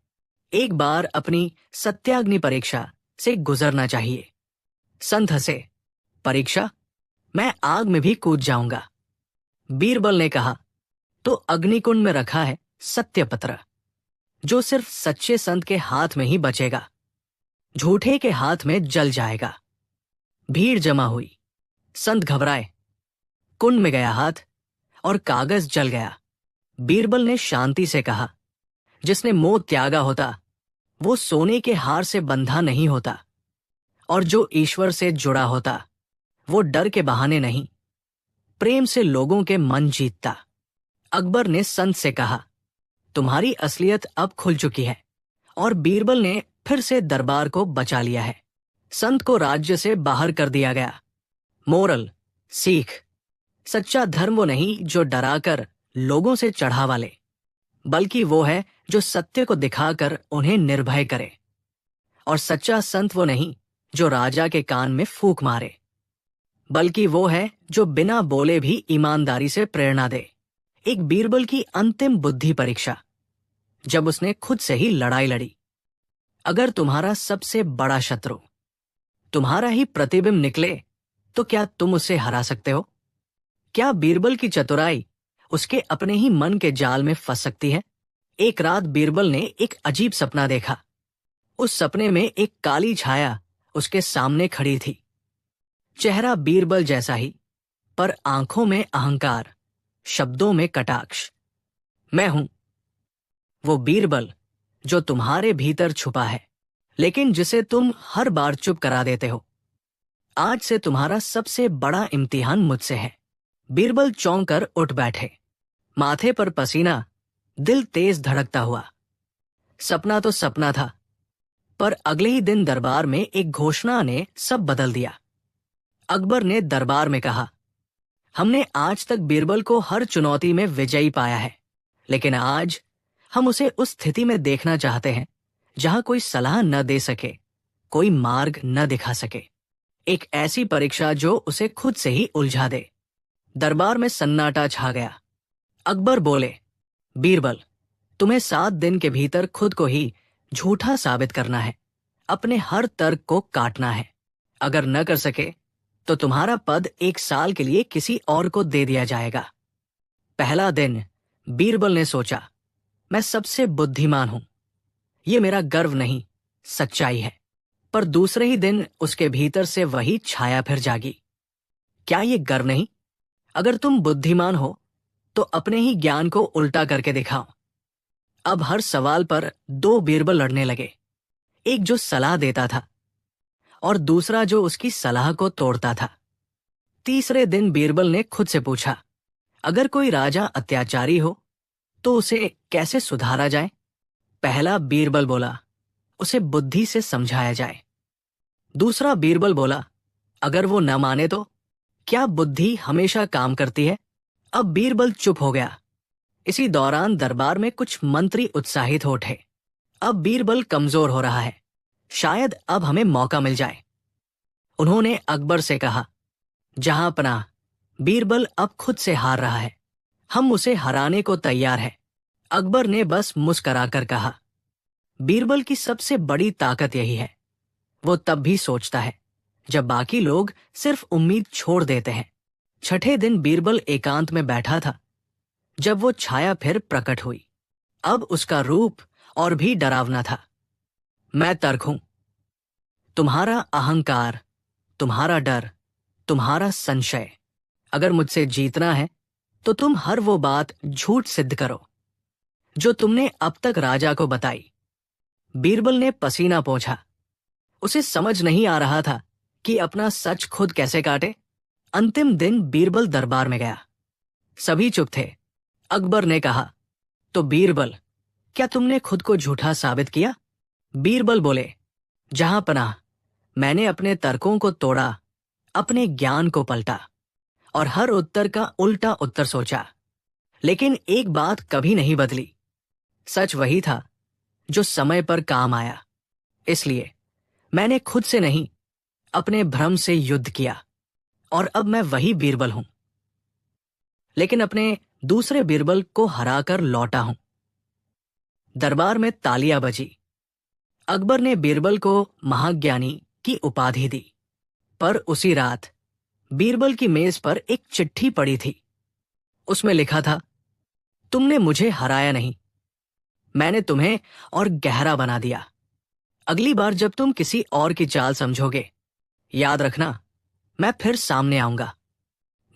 एक बार अपनी सत्याग्नि परीक्षा से गुजरना चाहिए। संत हंसे, परीक्षा? मैं आग में भी कूद जाऊंगा। बीरबल ने कहा, तो अग्निकुंड में रखा है सत्यपत्र, जो सिर्फ सच्चे संत के हाथ में ही बचेगा, झूठे के हाथ में जल जाएगा। भीड़ जमा हुई। संत घबराए। कुंड में गया हाथ और कागज जल गया। बीरबल ने शांति से कहा, जिसने मोह त्यागा होता वो सोने के हार से बंधा नहीं होता, और जो ईश्वर से जुड़ा होता वो डर के बहाने नहीं, प्रेम से लोगों के मन जीतता। अकबर ने संत से कहा, तुम्हारी असलियत अब खुल चुकी है। और बीरबल ने फिर से दरबार को बचा लिया है। संत को राज्य से बाहर कर दिया गया। मोरल, सीख, सच्चा धर्म वो नहीं जो डराकर लोगों से चढ़ावा ले, बल्कि वो है जो सत्य को दिखाकर उन्हें निर्भय करे। और सच्चा संत वो नहीं जो राजा के कान में फूंक मारे, बल्कि वो है जो बिना बोले भी ईमानदारी से प्रेरणा दे। एक बीरबल की अंतिम बुद्धि परीक्षा, जब उसने खुद से ही लड़ाई लड़ी। अगर तुम्हारा सबसे बड़ा शत्रु तुम्हारा ही प्रतिबिंब निकले तो क्या तुम उसे हरा सकते हो? क्या बीरबल की चतुराई उसके अपने ही मन के जाल में फंस सकती है? एक रात बीरबल ने एक अजीब सपना देखा। उस सपने में एक काली छाया उसके सामने खड़ी थी। चेहरा बीरबल जैसा ही, पर आंखों में अहंकार, शब्दों में कटाक्ष। मैं हूं वो बीरबल जो तुम्हारे भीतर छुपा है, लेकिन जिसे तुम हर बार चुप करा देते हो। आज से तुम्हारा सबसे बड़ा इम्तिहान मुझसे है। बीरबल चौंक कर उठ बैठे, माथे पर पसीना, दिल तेज धड़कता हुआ। सपना तो सपना था, पर अगले ही दिन दरबार में एक घोषणा ने सब बदल दिया। अकबर ने दरबार में कहा, हमने आज तक बीरबल को हर चुनौती में विजयी पाया है, लेकिन आज हम उसे उस स्थिति में देखना चाहते हैं जहां कोई सलाह न दे सके कोई मार्ग न दिखा सके। एक ऐसी परीक्षा जो उसे खुद से ही उलझा दे। दरबार में सन्नाटा छा गया। अकबर बोले, बीरबल, तुम्हें 7 दिन के भीतर खुद को ही झूठा साबित करना है, अपने हर तर्क को काटना है। अगर न कर सके तो तुम्हारा पद 1 साल के लिए किसी और को दे दिया जाएगा। पहला दिन बीरबल ने सोचा, मैं सबसे बुद्धिमान हूं, ये मेरा गर्व नहीं, सच्चाई है। पर दूसरे ही दिन उसके भीतर से वही छाया फिर जागी। क्या ये गर्व नहीं? अगर तुम बुद्धिमान हो तो अपने ही ज्ञान को उल्टा करके दिखाओ। अब हर सवाल पर 2 बीरबल लड़ने लगे, एक जो सलाह देता था और दूसरा जो उसकी सलाह को तोड़ता था। तीसरे दिन बीरबल ने खुद से पूछा, अगर कोई राजा अत्याचारी हो तो उसे कैसे सुधारा जाए? पहला बीरबल बोला, उसे बुद्धि से समझाया जाए। दूसरा बीरबल बोला, अगर वो न माने तो? क्या बुद्धि हमेशा काम करती है? अब बीरबल चुप हो गया। इसी दौरान दरबार में कुछ मंत्री उत्साहित हो उठे। अब बीरबल कमजोर हो रहा है, शायद अब हमें मौका मिल जाए। उन्होंने अकबर से कहा, जहां पनाह, बीरबल अब खुद से हार रहा है, हम उसे हराने को तैयार हैं। अकबर ने बस मुस्कराकर कहा, बीरबल की सबसे बड़ी ताकत यही है, वो तब भी सोचता है जब बाकी लोग सिर्फ उम्मीद छोड़ देते हैं। छठे दिन बीरबल एकांत में बैठा था जब वो छाया फिर प्रकट हुई। अब उसका रूप और भी डरावना था। मैं तर्क हूं, तुम्हारा अहंकार, तुम्हारा डर, तुम्हारा संशय। अगर मुझसे जीतना है तो तुम हर वो बात झूठ सिद्ध करो जो तुमने अब तक राजा को बताई। बीरबल ने पसीना पोंछा। उसे समझ नहीं आ रहा था कि अपना सच खुद कैसे काटे। अंतिम दिन बीरबल दरबार में गया। सभी चुप थे। अकबर ने कहा, तो बीरबल, क्या तुमने खुद को झूठा साबित किया? बीरबल बोले, जहां पनाह, मैंने अपने तर्कों को तोड़ा, अपने ज्ञान को पलटा और हर उत्तर का उल्टा उत्तर सोचा, लेकिन एक बात कभी नहीं बदली। सच वही था जो समय पर काम आया। इसलिए मैंने खुद से नहीं, अपने भ्रम से युद्ध किया और अब मैं वही बीरबल हूं, लेकिन अपने दूसरे बीरबल को हराकर लौटा हूं। दरबार में तालियां बजी। अकबर ने बीरबल को महाज्ञानी की उपाधि दी। पर उसी रात बीरबल की मेज पर एक चिट्ठी पड़ी थी। उसमें लिखा था, तुमने मुझे हराया नहीं, मैंने तुम्हें और गहरा बना दिया। अगली बार जब तुम किसी और की चाल समझोगे, याद रखना, मैं फिर सामने आऊंगा।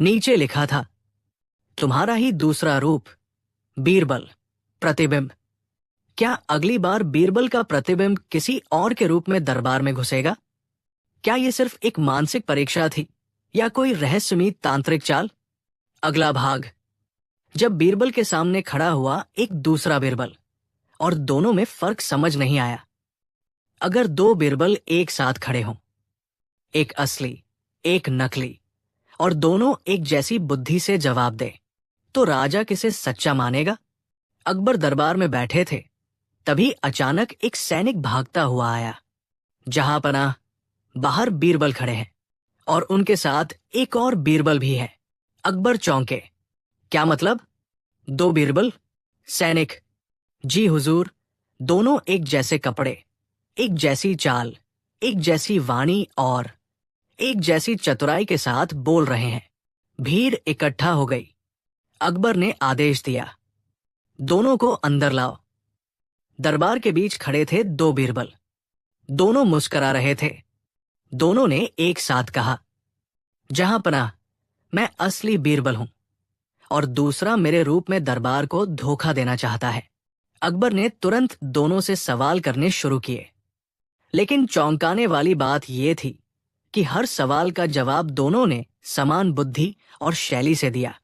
नीचे लिखा था, तुम्हारा ही दूसरा रूप, बीरबल, प्रतिबिंब। क्या अगली बार बीरबल का प्रतिबिंब किसी और के रूप में दरबार में घुसेगा? क्या यह सिर्फ एक मानसिक परीक्षा थी या कोई रहस्यमयी तांत्रिक चाल? अगला भाग। जब बीरबल के सामने खड़ा हुआ एक दूसरा बीरबल और दोनों में फर्क समझ नहीं आया। अगर 2 बीरबल एक साथ खड़े हों, एक असली, एक नकली, और दोनों एक जैसी बुद्धि से जवाब दे, तो राजा किसे सच्चा मानेगा? अकबर दरबार में बैठे थे, तभी अचानक एक सैनिक भागता हुआ आया। जहां पनाह, बाहर बीरबल खड़े हैं और उनके साथ एक और बीरबल भी है। अकबर चौंके। क्या मतलब? 2 बीरबल? सैनिक, जी हुजूर, दोनों एक जैसे कपड़े, एक जैसी चाल, एक जैसी वाणी और एक जैसी चतुराई के साथ बोल रहे हैं। भीड़ इकट्ठा हो गई। अकबर ने आदेश दिया, दोनों को अंदर लाओ। दरबार के बीच खड़े थे 2 बीरबल। दोनों मुस्करा रहे थे। दोनों ने एक साथ कहा, जहां पनाह, मैं असली बीरबल हूं और दूसरा मेरे रूप में दरबार को धोखा देना चाहता है। अकबर ने तुरंत दोनों से सवाल करने शुरू किए, लेकिन चौंकाने वाली बात यह थी कि हर सवाल का जवाब दोनों ने समान बुद्धि और शैली से दिया।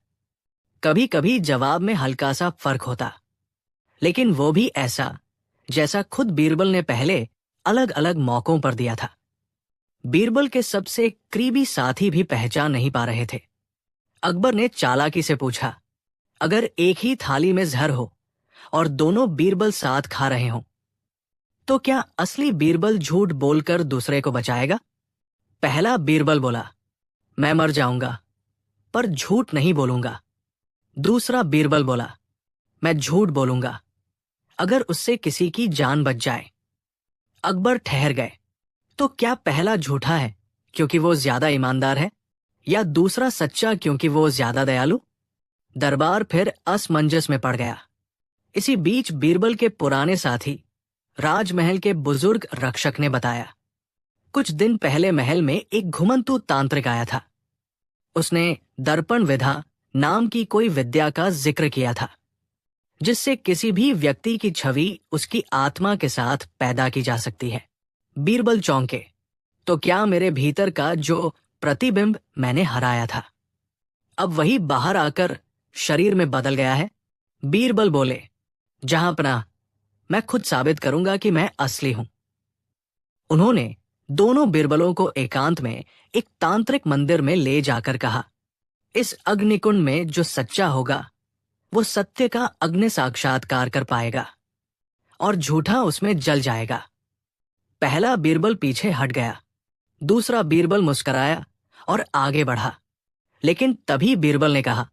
कभी कभी जवाब में हल्का सा फर्क होता, लेकिन वो भी ऐसा जैसा खुद बीरबल ने पहले अलग अलग मौकों पर दिया था। बीरबल के सबसे करीबी साथी भी पहचान नहीं पा रहे थे। अकबर ने चालाकी से पूछा, अगर एक ही थाली में जहर हो और दोनों बीरबल साथ खा रहे हों तो क्या असली बीरबल झूठ बोलकर दूसरे को बचाएगा? पहला बीरबल बोला, मैं मर जाऊंगा पर झूठ नहीं बोलूंगा। दूसरा बीरबल बोला, मैं झूठ बोलूंगा अगर उससे किसी की जान बच जाए। अकबर ठहर गए। तो क्या पहला झूठा है क्योंकि वो ज्यादा ईमानदार है, या दूसरा सच्चा क्योंकि वो ज्यादा दयालु? दरबार फिर असमंजस में पड़ गया। इसी बीच बीरबल के पुराने साथी राजमहल के बुजुर्ग रक्षक ने बताया, कुछ दिन पहले महल में एक घुमंतू तांत्रिक आया था। उसने दर्पण विधा नाम की कोई विद्या का जिक्र किया था, जिससे किसी भी व्यक्ति की छवि उसकी आत्मा के साथ पैदा की जा सकती है। बीरबल चौंके, तो क्या मेरे भीतर का जो प्रतिबिंब मैंने हराया था, अब वही बाहर आकर शरीर में बदल गया है? बीरबल बोले, जहांपनाह, मैं खुद साबित करूंगा कि मैं असली हूं। उन्होंने दोनों बीरबलों को एकांत में एक तांत्रिक मंदिर में ले जाकर कहा, इस अग्निकुंड में जो सच्चा होगा वो सत्य का अग्नि साक्षात्कार कर पाएगा और झूठा उसमें जल जाएगा। पहला बीरबल पीछे हट गया। दूसरा बीरबल मुस्कुराया और आगे बढ़ा। लेकिन तभी बीरबल ने कहा,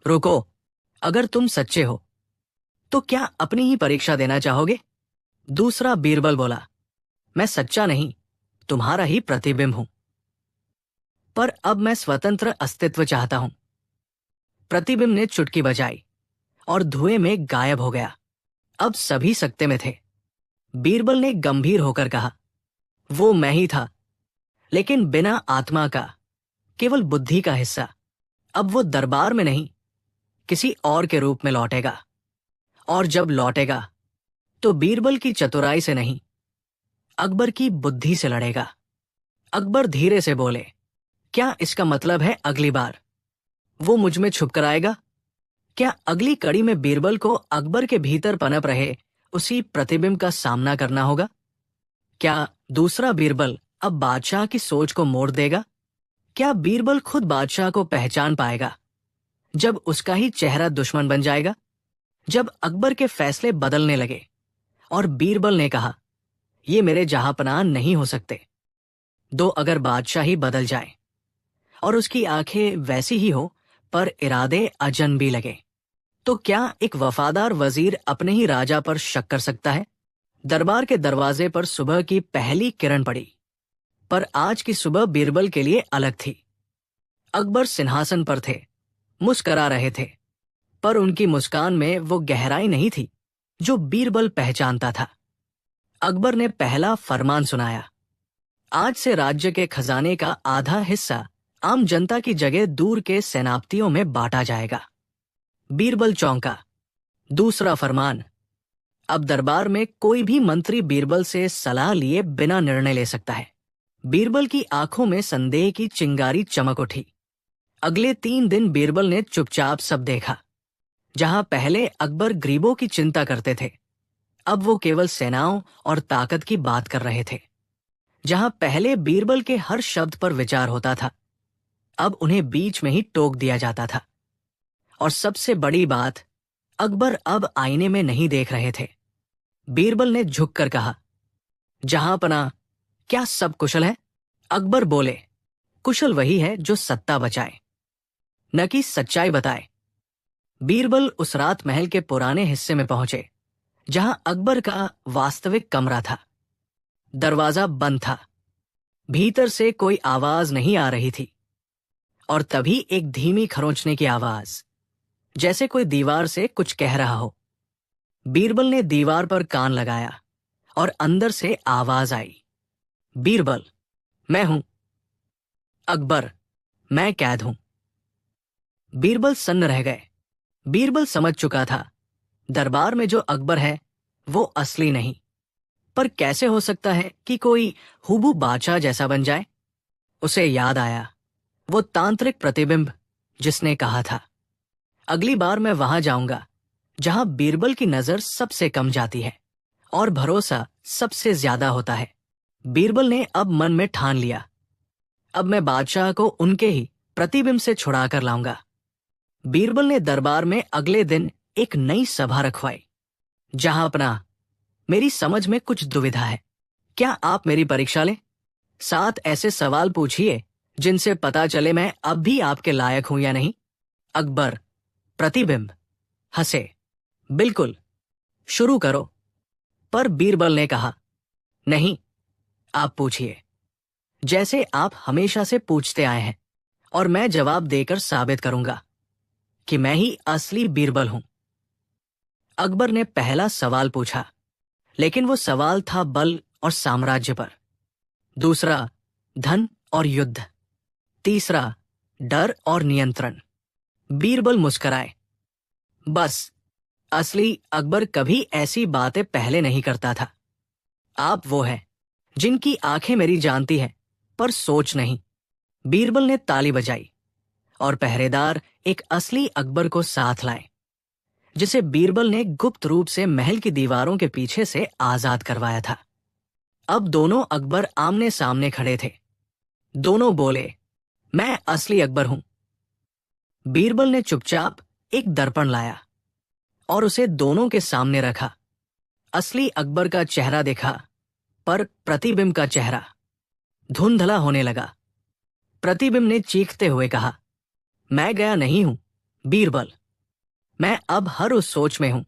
रुको, अगर तुम सच्चे हो तो क्या अपनी ही परीक्षा देना चाहोगे? दूसरा बीरबल बोला, मैं सच्चा नहीं, तुम्हारा ही प्रतिबिंब हूं, पर अब मैं स्वतंत्र अस्तित्व चाहता हूं। प्रतिबिंब ने चुटकी बजाई और धुएं में गायब हो गया। अब सभी सकते में थे। बीरबल ने गंभीर होकर कहा, वो मैं ही था, लेकिन बिना आत्मा का, केवल बुद्धि का हिस्सा। अब वो दरबार में नहीं, किसी और के रूप में लौटेगा, और जब लौटेगा तो बीरबल की चतुराई से नहीं, अकबर की बुद्धि से लड़ेगा। अकबर धीरे से बोले, क्या इसका मतलब है अगली बार वो मुझ में छुप कर आएगा? क्या अगली कड़ी में बीरबल को अकबर के भीतर पनप रहे उसी प्रतिबिंब का सामना करना होगा? क्या दूसरा बीरबल अब बादशाह की सोच को मोड़ देगा? क्या बीरबल खुद बादशाह को पहचान पाएगा जब उसका ही चेहरा दुश्मन बन जाएगा? जब अकबर के फैसले बदलने लगे और बीरबल ने कहा, ये मेरे जहांपनाह नहीं हो सकते, दो अगर बादशाह ही बदल जाए और उसकी आंखें वैसी ही हो पर इरादे अजनबी लगे, तो क्या एक वफादार वजीर अपने ही राजा पर शक कर सकता है? दरबार के दरवाजे पर सुबह की पहली किरण पड़ी, पर आज की सुबह बीरबल के लिए अलग थी। अकबर सिंहासन पर थे, मुस्करा रहे थे, पर उनकी मुस्कान में वो गहराई नहीं थी जो बीरबल पहचानता था। अकबर ने पहला फरमान सुनाया, आज से राज्य के खजाने का आधा हिस्सा आम जनता की जगह दूर के सेनापतियों में बांटा जाएगा। बीरबल चौंका। दूसरा फरमान, अब दरबार में कोई भी मंत्री बीरबल से सलाह लिए बिना निर्णय ले सकता है। बीरबल की आंखों में संदेह की चिंगारी चमक उठी। अगले 3 दिन बीरबल ने चुपचाप सब देखा। जहां पहले अकबर गरीबों की चिंता करते थे, अब वो केवल सेनाओं और ताकत की बात कर रहे थे। जहां पहले बीरबल के हर शब्द पर विचार होता था, अब उन्हें बीच में ही टोक दिया जाता था। और सबसे बड़ी बात, अकबर अब आईने में नहीं देख रहे थे। बीरबल ने झुककर कहा, जहांपनाह, क्या सब कुशल है? अकबर बोले, कुशल वही है जो सत्ता बचाए, न कि सच्चाई बताए। बीरबल उस रात महल के पुराने हिस्से में पहुंचे जहां अकबर का वास्तविक कमरा था। दरवाजा बंद था, भीतर से कोई आवाज नहीं आ रही थी, और तभी एक धीमी खरोंचने की आवाज, जैसे कोई दीवार से कुछ कह रहा हो। बीरबल ने दीवार पर कान लगाया और अंदर से आवाज आई, बीरबल, मैं हूं। अकबर, मैं कैद हूं। बीरबल सन्न रह गए। बीरबल समझ चुका था, दरबार में जो अकबर है वो असली नहीं, पर कैसे हो सकता है कि कोई हुबू बादशाह जैसा बन जाए? उसे याद आया वो तांत्रिक प्रतिबिंब जिसने कहा था, अगली बार मैं वहां जाऊंगा जहां बीरबल की नजर सबसे कम जाती है और भरोसा सबसे ज्यादा होता है। बीरबल ने अब मन में ठान लिया, अब मैं बादशाह को उनके ही प्रतिबिंब से छुड़ा कर लाऊंगा। बीरबल ने दरबार में अगले दिन एक नई सभा रखवाई। जहांपनाह, मेरी समझ में कुछ दुविधा है। क्या आप मेरी परीक्षा लें? 7 ऐसे सवाल पूछिए जिनसे पता चले मैं अब भी आपके लायक हूं या नहीं। अकबर प्रतिबिंब हंसे। बिल्कुल, शुरू करो। पर बीरबल ने कहा, नहीं, आप पूछिए, जैसे आप हमेशा से पूछते आए हैं, और मैं जवाब देकर साबित करूंगा कि मैं ही असली बीरबल हूं। अकबर ने पहला सवाल पूछा, लेकिन वो सवाल था बल और साम्राज्य पर। दूसरा, धन और युद्ध। तीसरा, डर और नियंत्रण। बीरबल मुस्कुराए। बस, असली अकबर कभी ऐसी बातें पहले नहीं करता था। आप वो हैं जिनकी आंखें मेरी जानती हैं, पर सोच नहीं। बीरबल ने ताली बजाई और पहरेदार एक असली अकबर को साथ लाए, जिसे बीरबल ने गुप्त रूप से महल की दीवारों के पीछे से आजाद करवाया था। अब दोनों अकबर आमने सामने खड़े थे। दोनों बोले, मैं असली अकबर हूं। बीरबल ने चुपचाप एक दर्पण लाया और उसे दोनों के सामने रखा। असली अकबर का चेहरा देखा, पर प्रतिबिंब का चेहरा धुंधला होने लगा। प्रतिबिंब ने चीखते हुए कहा, मैं गया नहीं हूं बीरबल। मैं अब हर उस सोच में हूं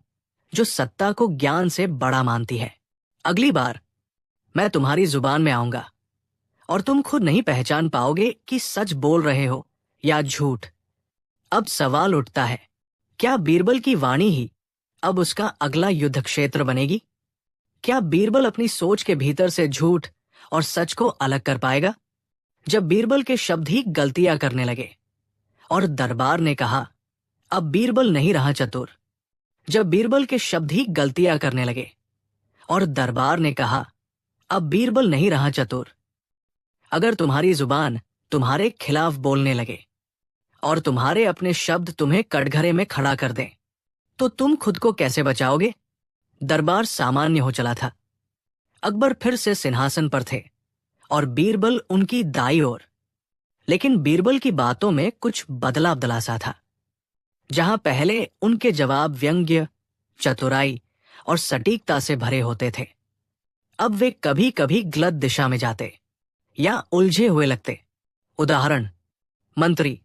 जो सत्ता को ज्ञान से बड़ा मानती है। अगली बार मैं तुम्हारी जुबान में आऊंगा और तुम खुद नहीं पहचान पाओगे कि सच बोल रहे हो या झूठ। अब सवाल उठता है, क्या बीरबल की वाणी ही अब उसका अगला युद्ध क्षेत्र बनेगी? क्या बीरबल अपनी सोच के भीतर से झूठ और सच को अलग कर पाएगा? जब बीरबल के शब्द ही गलतियां करने लगे और दरबार ने कहा, अब बीरबल नहीं रहा चतुर। जब बीरबल के शब्द ही गलतियां करने लगे और दरबार ने कहा, अब बीरबल नहीं रहा चतुर। अगर तुम्हारी जुबान तुम्हारे खिलाफ बोलने लगे और तुम्हारे अपने शब्द तुम्हें कटघरे में खड़ा कर दें, तो तुम खुद को कैसे बचाओगे? दरबार सामान्य हो चला था। अकबर फिर से सिंहासन पर थे और बीरबल उनकी दाईं ओर। लेकिन बीरबल की बातों में कुछ बदला बदला सा था। जहां पहले उनके जवाब व्यंग्य, चतुराई और सटीकता से भरे होते थे, अब वे कभी कभी गलत दिशा में जाते या उलझे हुए लगते। उदाहरण, मंत्री,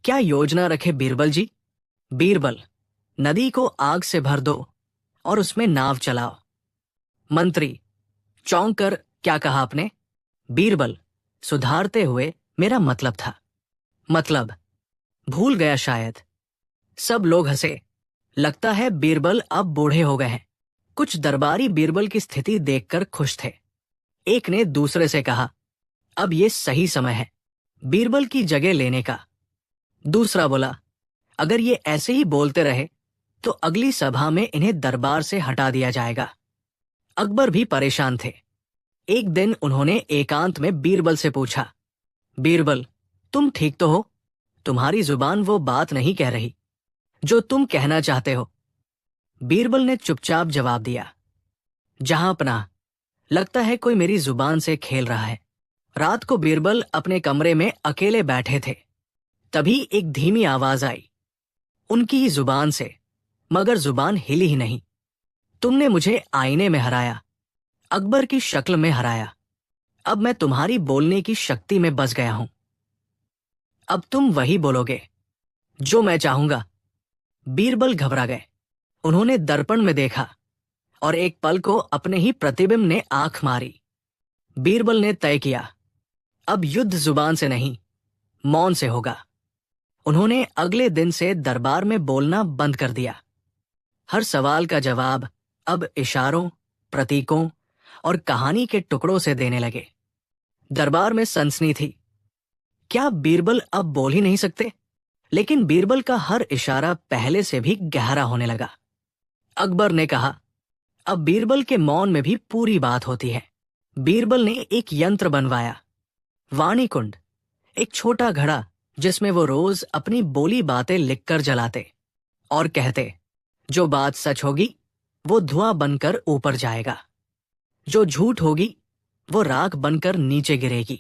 क्या योजना रखे बीरबल जी? बीरबल, नदी को आग से भर दो और उसमें नाव चलाओ। मंत्री, चौंक कर, क्या कहा आपने? बीरबल, सुधारते हुए, मेरा मतलब था। मतलब? भूल गया शायद। सब लोग हंसे। लगता है बीरबल अब बूढ़े हो गए हैं। कुछ दरबारी बीरबल की स्थिति देखकर खुश थे। एक ने दूसरे से कहा, अब ये सही समय है बीरबल की जगह लेने का। दूसरा बोला, अगर ये ऐसे ही बोलते रहे तो अगली सभा में इन्हें दरबार से हटा दिया जाएगा। अकबर भी परेशान थे। एक दिन उन्होंने एकांत में बीरबल से पूछा, बीरबल, तुम ठीक तो हो? तुम्हारी जुबान वो बात नहीं कह रही जो तुम कहना चाहते हो। बीरबल ने चुपचाप जवाब दिया, जहां पनाह, लगता है कोई मेरी जुबान से खेल रहा है। रात को बीरबल अपने कमरे में अकेले बैठे थे। तभी एक धीमी आवाज आई, उनकी ही जुबान से, मगर जुबान हिली ही नहीं। तुमने मुझे आईने में हराया, अकबर की शक्ल में हराया। अब मैं तुम्हारी बोलने की शक्ति में बस गया हूं। अब तुम वही बोलोगे जो मैं चाहूंगा। बीरबल घबरा गए। उन्होंने दर्पण में देखा और एक पल को अपने ही प्रतिबिंब ने आंख मारी। बीरबल ने तय किया, अब युद्ध जुबान से नहीं, मौन से होगा। उन्होंने अगले दिन से दरबार में बोलना बंद कर दिया। हर सवाल का जवाब अब इशारों, प्रतीकों और कहानी के टुकड़ों से देने लगे। दरबार में सनसनी थी। क्या बीरबल अब बोल ही नहीं सकते? लेकिन बीरबल का हर इशारा पहले से भी गहरा होने लगा। अकबर ने कहा, अब बीरबल के मौन में भी पूरी बात होती है। बीरबल ने एक यंत्र बनवाया, वाणी कुंड, एक छोटा घड़ा जिसमें वो रोज अपनी बोली बातें लिखकर जलाते और कहते, जो बात सच होगी वो धुआं बनकर ऊपर जाएगा, जो झूठ होगी वो राख बनकर नीचे गिरेगी।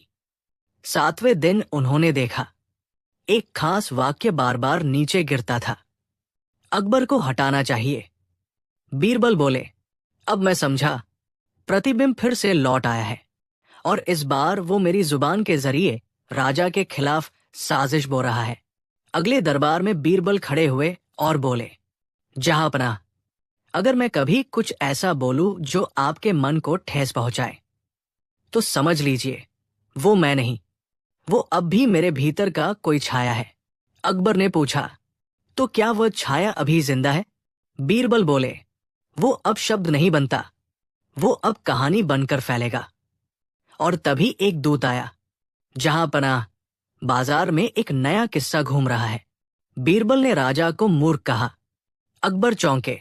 7वें दिन उन्होंने देखा, एक खास वाक्य बार बार नीचे गिरता था। अकबर को हटाना चाहिए। बीरबल बोले, अब मैं समझा, प्रतिबिंब फिर से लौट आया है और इस बार वो मेरी जुबान के जरिए राजा के खिलाफ साजिश बो रहा है। अगले दरबार में बीरबल खड़े हुए और बोले, जहांपनाह, अगर मैं कभी कुछ ऐसा बोलूं जो आपके मन को ठेस पहुंचाए तो समझ लीजिए वो मैं नहीं, वो अब भी मेरे भीतर का कोई छाया है। अकबर ने पूछा, तो क्या वह छाया अभी जिंदा है? बीरबल बोले, वो अब शब्द नहीं बनता, वो अब कहानी बनकर फैलेगा। और तभी एक दूत आया, जहांपनाह, बाजार में एक नया किस्सा घूम रहा है। बीरबल ने राजा को मूर्ख कहा। अकबर चौंके।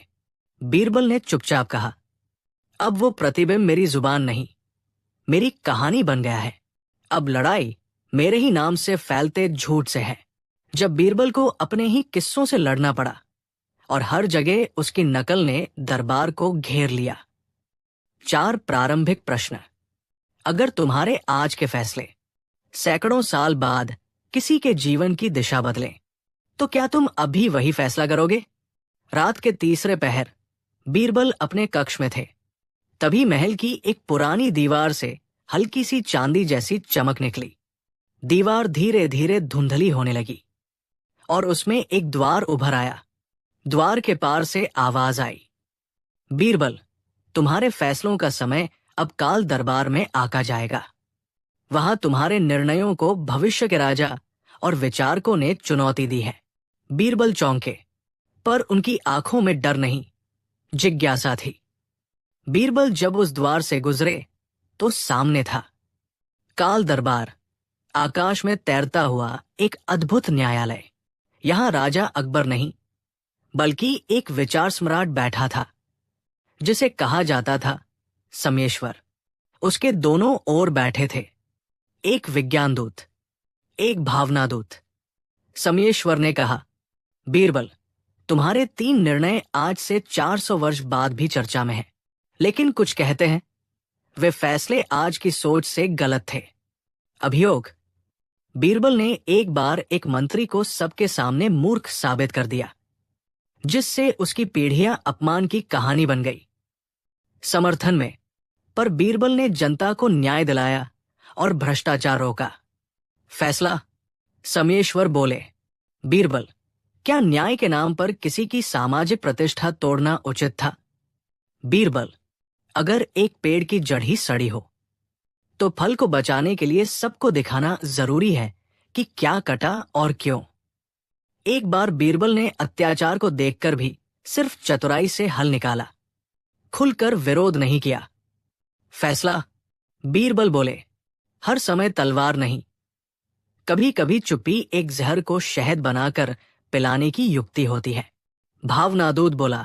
बीरबल ने चुपचाप कहा, अब वो प्रतिबिंब मेरी जुबान नहीं, मेरी कहानी बन गया है। अब लड़ाई मेरे ही नाम से फैलते झूठ से है। जब बीरबल को अपने ही किस्सों से लड़ना पड़ा और हर जगह उसकी नकल ने दरबार को घेर लिया। 4 प्रारंभिक प्रश्न। अगर तुम्हारे आज के फैसले सैकड़ों साल बाद किसी के जीवन की दिशा बदलें, तो क्या तुम अभी वही फैसला करोगे? रात के तीसरे पहर बीरबल अपने कक्ष में थे। तभी महल की एक पुरानी दीवार से हल्की सी चांदी जैसी चमक निकली। दीवार धीरे धीरे धुंधली होने लगी और उसमें एक द्वार उभर आया। द्वार के पार से आवाज आई, बीरबल, तुम्हारे फैसलों का समय अब काल दरबार में आका जाएगा। वहां तुम्हारे निर्णयों को भविष्य के राजा और विचारकों ने चुनौती दी है। बीरबल चौंके, पर उनकी आंखों में डर नहीं, जिज्ञासा थी। बीरबल जब उस द्वार से गुजरे तो सामने था काल दरबार, आकाश में तैरता हुआ एक अद्भुत न्यायालय। यहां राजा अकबर नहीं, बल्कि एक विचार सम्राट बैठा था, जिसे कहा जाता था सम्येश्वर। उसके दोनों ओर बैठे थे एक विज्ञान दूत, एक भावना दूत। सम्येश्वर ने कहा, बीरबल, तुम्हारे 3 निर्णय आज से 400 वर्ष बाद भी चर्चा में हैं, लेकिन कुछ कहते हैं वे फैसले आज की सोच से गलत थे। अभियोग। बीरबल ने एक बार एक मंत्री को सबके सामने मूर्ख साबित कर दिया, जिससे उसकी पीढ़ियां अपमान की कहानी बन गई। समर्थन में, पर बीरबल ने जनता को न्याय दिलाया और भ्रष्टाचार रोका। फैसला। सम्येश्वर बोले, बीरबल, क्या न्याय के नाम पर किसी की सामाजिक प्रतिष्ठा तोड़ना उचित था? बीरबल, अगर एक पेड़ की जड़ ही सड़ी हो तो फल को बचाने के लिए सबको दिखाना जरूरी है कि क्या कटा और क्यों। एक बार बीरबल ने अत्याचार को देखकर भी सिर्फ चतुराई से हल निकाला, खुलकर विरोध नहीं किया। फैसला। बीरबल बोले, हर समय तलवार नहीं, कभी कभी चुप्पी एक जहर को शहद बनाकर पिलाने की युक्ति होती है। भावनादूत बोला,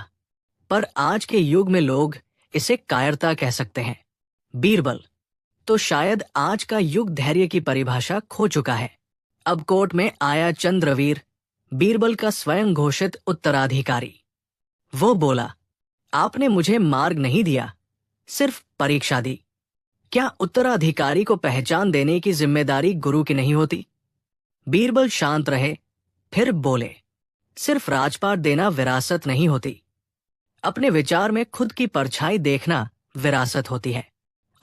पर आज के युग में लोग इसे कायरता कह सकते हैं। बीरबल, तो शायद आज का युग धैर्य की परिभाषा खो चुका है। अब कोर्ट में आया चंद्रवीर, बीरबल का स्वयं घोषित उत्तराधिकारी। वो बोला, आपने मुझे मार्ग नहीं दिया, सिर्फ परीक्षा दी। क्या उत्तराधिकारी को पहचान देने की जिम्मेदारी गुरु की नहीं होती? बीरबल शांत रहे, फिर बोले, सिर्फ राजपाट देना विरासत नहीं होती, अपने विचार में खुद की परछाई देखना विरासत होती है।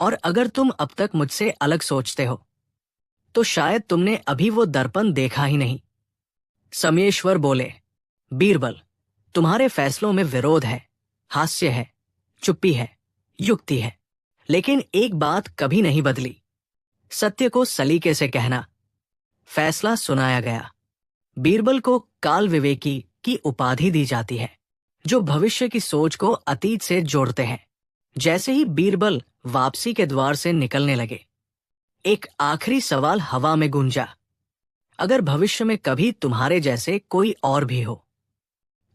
और अगर तुम अब तक मुझसे अलग सोचते हो तो शायद तुमने अभी वो दर्पण देखा ही नहीं। सम्येश्वर बोले, बीरबल, तुम्हारे फैसलों में विरोध है, हास्य है, चुप्पी है, युक्ति है, लेकिन एक बात कभी नहीं बदली, सत्य को सलीके से कहना। फैसला सुनाया गया। बीरबल को काल विवेकी की उपाधि दी जाती है, जो भविष्य की सोच को अतीत से जोड़ते हैं। जैसे ही बीरबल वापसी के द्वार से निकलने लगे, एक आखिरी सवाल हवा में गूंजा, अगर भविष्य में कभी तुम्हारे जैसे कोई और भी हो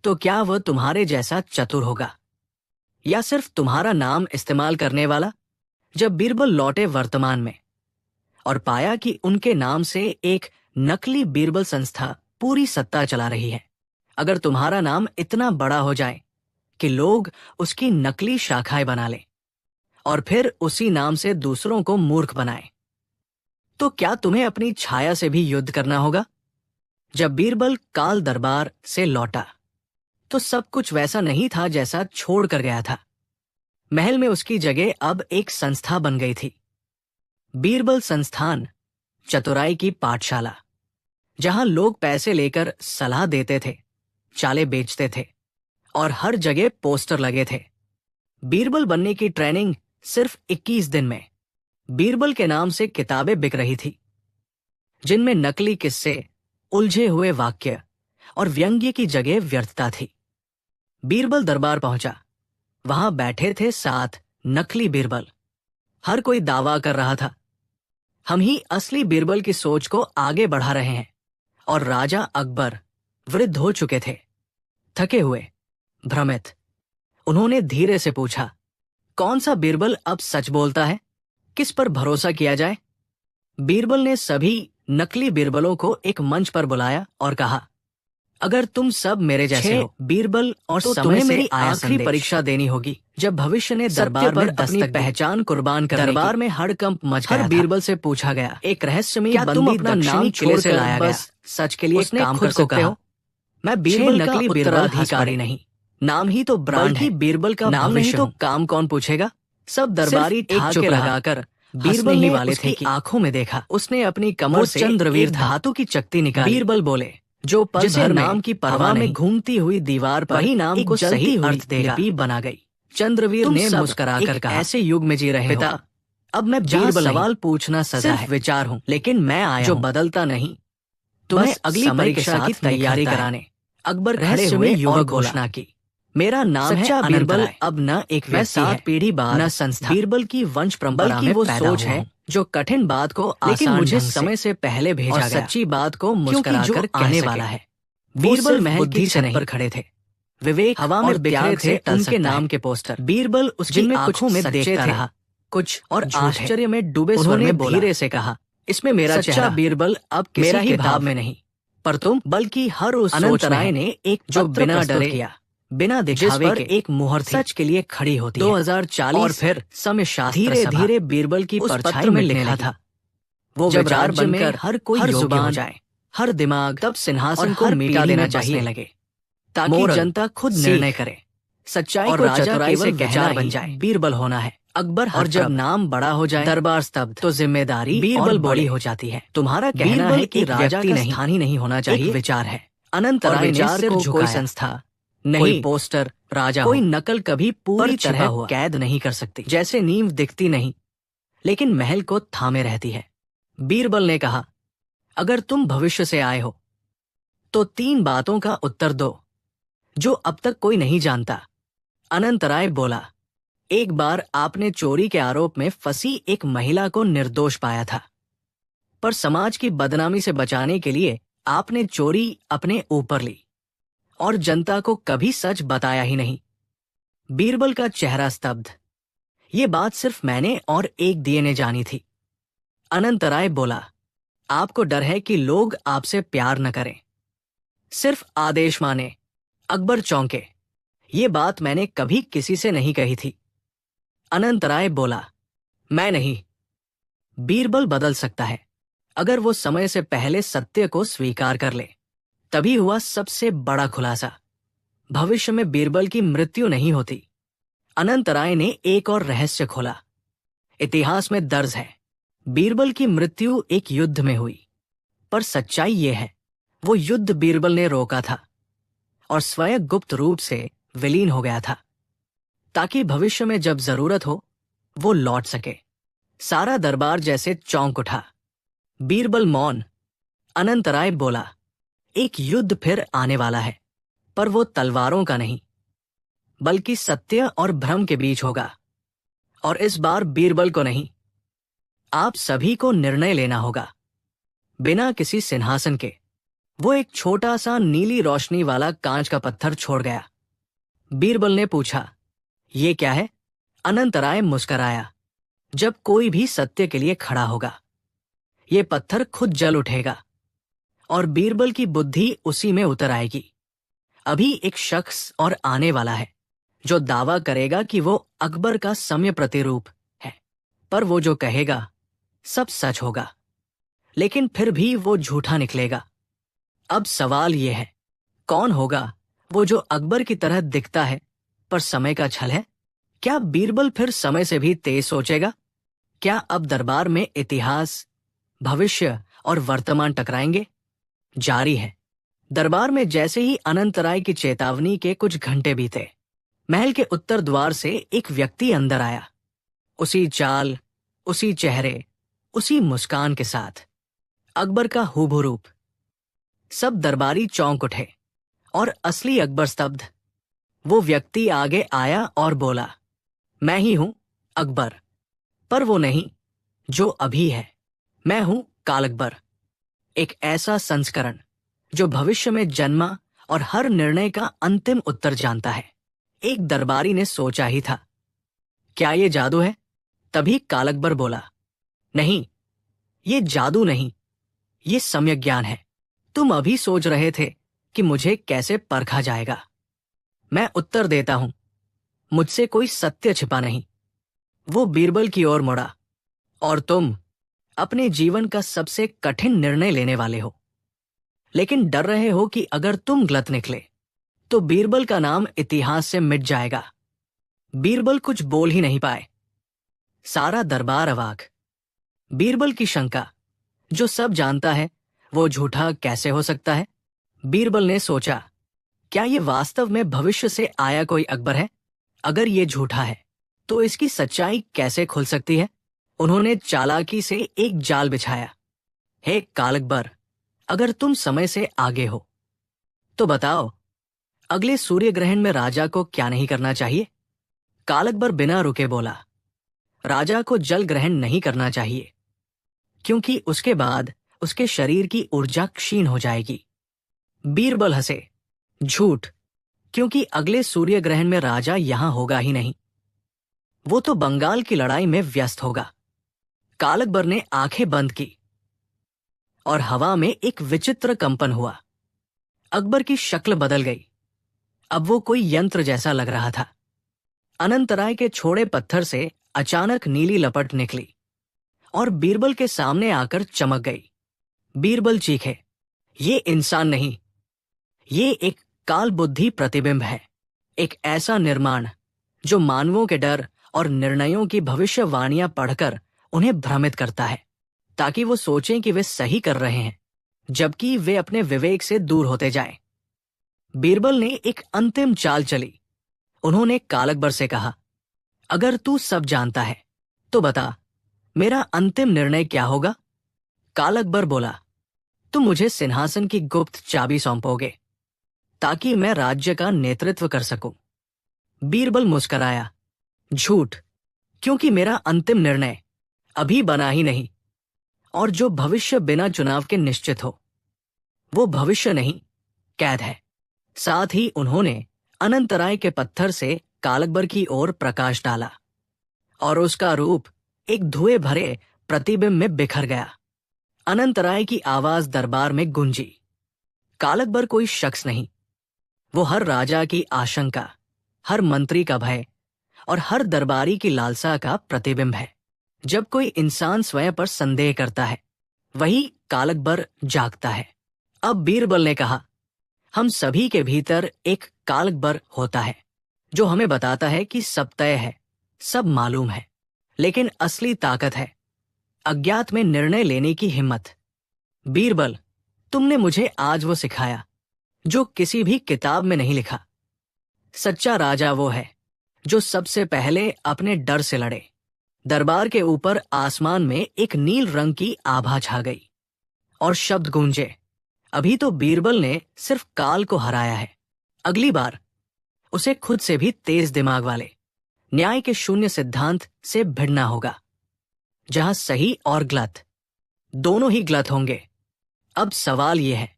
तो क्या वह तुम्हारे जैसा चतुर होगा या सिर्फ तुम्हारा नाम इस्तेमाल करने वाला? जब बीरबल लौटे वर्तमान में और पाया कि उनके नाम से एक नकली बीरबल संस्था पूरी सत्ता चला रही है, अगर तुम्हारा नाम इतना बड़ा हो जाए कि लोग उसकी नकली शाखाएं बना लें और फिर उसी नाम से दूसरों को मूर्ख बनाएं, तो क्या तुम्हें अपनी छाया से भी युद्ध करना होगा? जब बीरबल काल दरबार से लौटा तो सब कुछ वैसा नहीं था जैसा छोड़ कर गया था। महल में उसकी जगह अब एक संस्था बन गई थी, बीरबल संस्थान, चतुराई की पाठशाला, जहां लोग पैसे लेकर सलाह देते थे, चालें बेचते थे और हर जगह पोस्टर लगे थे। बीरबल बनने की ट्रेनिंग सिर्फ 21 दिन में बीरबल के नाम से किताबें बिक रही थी, जिनमें नकली किस्से, उलझे हुए वाक्य और व्यंग्य की जगह व्यर्थता थी। बीरबल दरबार पहुंचा। वहां बैठे थे 7 नकली बीरबल। हर कोई दावा कर रहा था, हम ही असली बीरबल की सोच को आगे बढ़ा रहे हैं। और राजा अकबर वृद्ध हो चुके थे, थके हुए, भ्रमित। उन्होंने धीरे से पूछा, कौन सा बीरबल अब सच बोलता है? किस पर भरोसा किया जाए? बीरबल ने सभी नकली बीरबलों को एक मंच पर बुलाया और कहा, अगर तुम सब मेरे जैसे हो बीरबल और तो तुम्हें मेरी आखिरी परीक्षा देनी होगी। जब भविष्य ने दरबार में अपनी पहचान कुर्बान कर दरबार में हड़कंप मच गया। हर बीरबल से पूछा गया, एक रहस्यमयी बंदी अपना नाम किले से लाया गया, सच के लिए काम कर सकते हो? मैं बीरबल नकली बीरबल अधिकारी नहीं, नाम ही तो ब्रांड है। बीरबल का नाम नहीं तो काम कौन पूछेगा? सब दरबारी ठहाके लगाकर बीरबल ने वाले थे कि आंखों में देखा। उसने अपनी कमर से चंद्रवीर धातु की चक्ति निकाली। बीरबल बोले, जो पल भर नाम की परवाह में घूमती हुई दीवार पर वही नाम को सही अर्थ देगा बना गई। चंद्रवीर ने मुस्कुराकर कहा, ऐसे युग में जी रहे पिता, अब मैं बीरबल सवाल पूछना सजा है, विचार हूँ, लेकिन मैं आया जो बदलता नहीं। तुम्हें अगली परीक्षा की तैयारी कराने। अकबर रहस्यमय युवक घोषणा की, मेरा नाम है बीरबल। अब न एक मैं 7 पीढ़ी बाद न संस्था बीरबल की वंश परंपरा में वो सोच है जो कठिन बात को लेकिन मुझे समय से पहले भेजा गया, सच्ची बात को मुस्कुराकर आने वाला है। बीरबल महल की छत पर खड़े थे, विवेक हवा में बिखरे थे उनके नाम के पोस्टर। बीरबल उस जिनमें आंखों में देखता रहा, कुछ और आश्चर्य में डूबे स्वर में धीरे से कहा, इसमें मेरा चेहरा बीरबल अब मेरा ही किताब में नहीं, पर तुम बल्कि हर उस अनंतराय ने एक जो बिना डरे किया, बिना दिखावे के एक मुहर सच के लिए खड़ी होती 2040 और फिर समय शास्त्र धीरे धीरे बीरबल की परछाई में लिखा था। वो विचार बनकर हर कोई जुबान हो जाए, हर दिमाग तब सिंहासन को मिटा देना चाहिए लगे, ताकि जनता खुद निर्णय करे। सच्चाई और चतुराई से विचार बन जाए, बीरबल होना है अकबर। और जब नाम बड़ा हो जाए, दरबार स्तब्ध, तो जिम्मेदारी बीरबल बड़ी हो जाती है। तुम्हारा कहना है कि राजा का स्थान ही नहीं होना चाहिए, विचार है। अनंतराय ने सिर झुकाया, कोई संस्था नहीं, पोस्टर, राजा कोई नकल कभी पूरी तरह कैद नहीं कर सकती, जैसे नींव दिखती नहीं लेकिन महल को थामे रहती है। बीरबल ने कहा, अगर तुम भविष्य से आए हो तो 3 बातों का उत्तर दो जो अब तक कोई नहीं जानता। अनंतराय बोला, एक बार आपने चोरी के आरोप में फंसी एक महिला को निर्दोष पाया था, पर समाज की बदनामी से बचाने के लिए आपने चोरी अपने ऊपर ली और जनता को कभी सच बताया ही नहीं। बीरबल का चेहरा स्तब्ध। ये बात सिर्फ मैंने और एक दिए ने जानी थी। अनंतराय बोला, आपको डर है कि लोग आपसे प्यार न करें, सिर्फ आदेश माने। अकबर चौंके, ये बात मैंने कभी किसी से नहीं कही थी। अनंतराय बोला, मैं नहीं। बीरबल बदल सकता है अगर वो समय से पहले सत्य को स्वीकार कर ले। तभी हुआ सबसे बड़ा खुलासा, भविष्य में बीरबल की मृत्यु नहीं होती। अनंतराय ने एक और रहस्य खोला। इतिहास में दर्ज है, बीरबल की मृत्यु एक युद्ध में हुई, पर सच्चाई ये है वो युद्ध बीरबल ने रोका था और स्वयं गुप्त रूप से विलीन हो गया था, ताकि भविष्य में जब जरूरत हो वो लौट सके। सारा दरबार जैसे चौंक उठा। बीरबल मौन। अनंतराय बोला, एक युद्ध फिर आने वाला है, पर वो तलवारों का नहीं बल्कि सत्य और भ्रम के बीच होगा। और इस बार बीरबल को नहीं, आप सभी को निर्णय लेना होगा, बिना किसी सिंहासन के। वो एक छोटा सा नीली रोशनी वाला कांच का पत्थर छोड़ गया। बीरबल ने पूछा, ये क्या है? अनंतराय मुस्कराया, जब कोई भी सत्य के लिए खड़ा होगा ये पत्थर खुद जल उठेगा और बीरबल की बुद्धि उसी में उतर आएगी। अभी एक शख्स और आने वाला है जो दावा करेगा कि वो अकबर का सम्य प्रतिरूप है, पर वो जो कहेगा सब सच होगा, लेकिन फिर भी वो झूठा निकलेगा। अब सवाल ये है, कौन होगा वो जो अकबर की तरह दिखता है पर समय का छल है? क्या बीरबल फिर समय से भी तेज सोचेगा? क्या अब दरबार में इतिहास, भविष्य और वर्तमान टकराएंगे? जारी है। दरबार में जैसे ही अनंतराय की चेतावनी के कुछ घंटे बीते, महल के उत्तर द्वार से एक व्यक्ति अंदर आया। उसी चाल, उसी चेहरे, उसी मुस्कान के साथ अकबर का हूबहू रूप। सब दरबारी चौंक उठे और असली अकबर स्तब्ध। वो व्यक्ति आगे आया और बोला, मैं ही हूं अकबर, पर वो नहीं जो अभी है। मैं हूं काल अकबर, एक ऐसा संस्करण जो भविष्य में जन्मा और हर निर्णय का अंतिम उत्तर जानता है। एक दरबारी ने सोचा ही था, क्या ये जादू है? तभी काल अकबर बोला, नहीं, ये जादू नहीं, ये सम्यक ज्ञान है। तुम अभी सोच रहे थे कि मुझे कैसे परखा जाएगा। मैं उत्तर देता हूं, मुझसे कोई सत्य छिपा नहीं। वो बीरबल की ओर मुड़ा, और तुम अपने जीवन का सबसे कठिन निर्णय लेने वाले हो, लेकिन डर रहे हो कि अगर तुम गलत निकले तो बीरबल का नाम इतिहास से मिट जाएगा। बीरबल कुछ बोल ही नहीं पाए। सारा दरबार अवाक। बीरबल की शंका, जो सब जानता है वो झूठा कैसे हो सकता है? बीरबल ने सोचा, क्या ये वास्तव में भविष्य से आया कोई अकबर है? अगर ये झूठा है तो इसकी सच्चाई कैसे खुल सकती है? उन्होंने चालाकी से एक जाल बिछाया। हे काल अकबर, अगर तुम समय से आगे हो तो बताओ, अगले सूर्य ग्रहण में राजा को क्या नहीं करना चाहिए? काल अकबर बिना रुके बोला, राजा को जल ग्रहण नहीं करना चाहिए, क्योंकि उसके बाद उसके शरीर की ऊर्जा क्षीण हो जाएगी। बीरबल हंसे, झूठ, क्योंकि अगले सूर्य ग्रहण में राजा यहां होगा ही नहीं, वो तो बंगाल की लड़ाई में व्यस्त होगा। काल अकबर ने आंखें बंद की और हवा में एक विचित्र कंपन हुआ। अकबर की शक्ल बदल गई। अब वो कोई यंत्र जैसा लग रहा था। अनंतराय के छोड़े पत्थर से अचानक नीली लपट निकली और बीरबल के सामने आकर चमक गई। बीरबल चीखे, ये इंसान नहीं, ये एक काल बुद्धि प्रतिबिंब है, एक ऐसा निर्माण जो मानवों के डर और निर्णयों की भविष्यवाणियां पढ़कर उन्हें भ्रमित करता है, ताकि वो सोचें कि वे सही कर रहे हैं, जबकि वे अपने विवेक से दूर होते जाएं। बीरबल ने एक अंतिम चाल चली। उन्होंने काल अकबर से कहा, अगर तू सब जानता है तो बता, मेरा अंतिम निर्णय क्या होगा? काल अकबर बोला, तुम मुझे सिंहासन की गुप्त चाबी सौंपोगे ताकि मैं राज्य का नेतृत्व कर सकूं। बीरबल मुस्कराया, झूठ, क्योंकि मेरा अंतिम निर्णय अभी बना ही नहीं, और जो भविष्य बिना चुनाव के निश्चित हो वो भविष्य नहीं, कैद है। साथ ही उन्होंने अनंतराय के पत्थर से काल अकबर की ओर प्रकाश डाला और उसका रूप एक धुएं भरे प्रतिबिंब में बिखर गया। अनंतराय की आवाज दरबार में गूंजी। काल अकबर कोई शख्स नहीं, वो हर राजा की आशंका, हर मंत्री का भय और हर दरबारी की लालसा का प्रतिबिंब है। जब कोई इंसान स्वयं पर संदेह करता है, वही काल अकबर जागता है। अब बीरबल ने कहा, हम सभी के भीतर एक काल अकबर होता है जो हमें बताता है कि सब तय है, सब मालूम है, लेकिन असली ताकत है अज्ञात में निर्णय लेने की हिम्मत। बीरबल, तुमने मुझे आज वो सिखाया जो किसी भी किताब में नहीं लिखा। सच्चा राजा वो है जो सबसे पहले अपने डर से लड़े। दरबार के ऊपर आसमान में एक नील रंग की आभा छा गई और शब्द गूंजे, अभी तो बीरबल ने सिर्फ काल को हराया है, अगली बार उसे खुद से भी तेज दिमाग वाले न्याय के शून्य सिद्धांत से भिड़ना होगा, जहां सही और गलत दोनों ही गलत होंगे। अब सवाल यह है,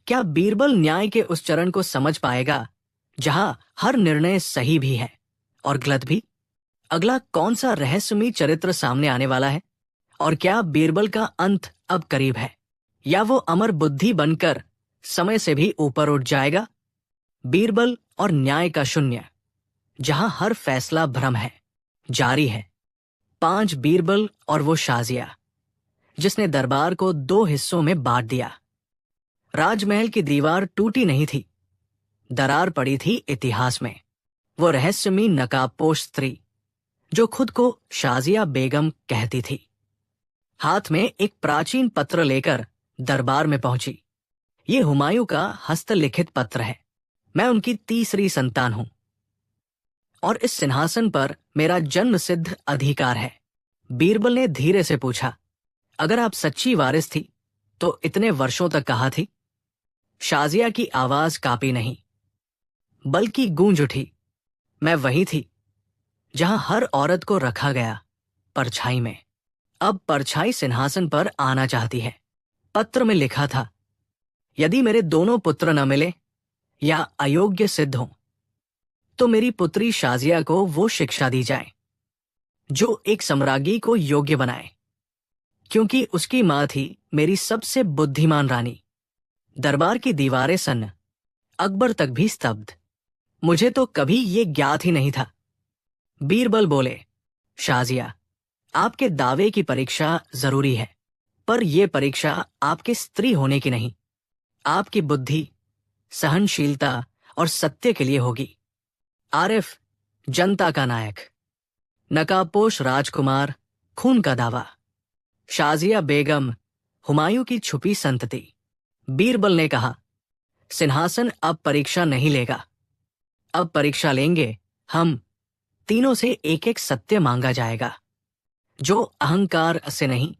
क्या बीरबल न्याय के उस चरण को समझ पाएगा जहां हर निर्णय सही भी है और गलत भी? अगला कौन सा रहस्यमयी चरित्र सामने आने वाला है? और क्या बीरबल का अंत अब करीब है, या वो अमर बुद्धि बनकर समय से भी ऊपर उठ जाएगा? बीरबल और न्याय का शून्य, जहां हर फैसला भ्रम है, जारी है। 5 बीरबल और वो शाजिया जिसने दरबार को 2 हिस्सों में बांट दिया। राजमहल की दीवार टूटी नहीं थी, दरार पड़ी थी इतिहास में। वो रहस्यमयी नकाबपोश स्त्री जो खुद को शाजिया बेगम कहती थी। हाथ में एक प्राचीन पत्र लेकर दरबार में पहुंची। ये हुमायूं का हस्तलिखित पत्र है। मैं उनकी तीसरी संतान हूं और इस सिंहासन पर मेरा जन्म सिद्ध अधिकार है। बीरबल ने धीरे से पूछा, अगर आप सच्ची वारिस थी तो इतने वर्षों तक कहाँ थी? शाजिया की आवाज कांपी नहीं, बल्कि गूंज उठी। मैं वही थी जहां हर औरत को रखा गया, परछाई में। अब परछाई सिंहासन पर आना चाहती है। पत्र में लिखा था, यदि मेरे दोनों पुत्र न मिले या अयोग्य सिद्ध हों तो मेरी पुत्री शाजिया को वो शिक्षा दी जाए जो एक सम्राज्ञी को योग्य बनाए, क्योंकि उसकी मां थी मेरी सबसे बुद्धिमान रानी। दरबार की दीवारें सन्न, अकबर तक भी स्तब्ध। मुझे तो कभी ये ज्ञात ही नहीं था। बीरबल बोले, शाजिया, आपके दावे की परीक्षा जरूरी है, पर यह परीक्षा आपके स्त्री होने की नहीं, आपकी बुद्धि, सहनशीलता और सत्य के लिए होगी। आरिफ, जनता का नायक, नकाबपोश राजकुमार, खून का दावा, शाजिया बेगम, हुमायूं की छुपी संतति। बीरबल ने कहा, सिंहासन अब परीक्षा नहीं लेगा। अब परीक्षा लेंगे हम तीनों से एक एक सत्य मांगा जाएगा, जो अहंकार से नहीं,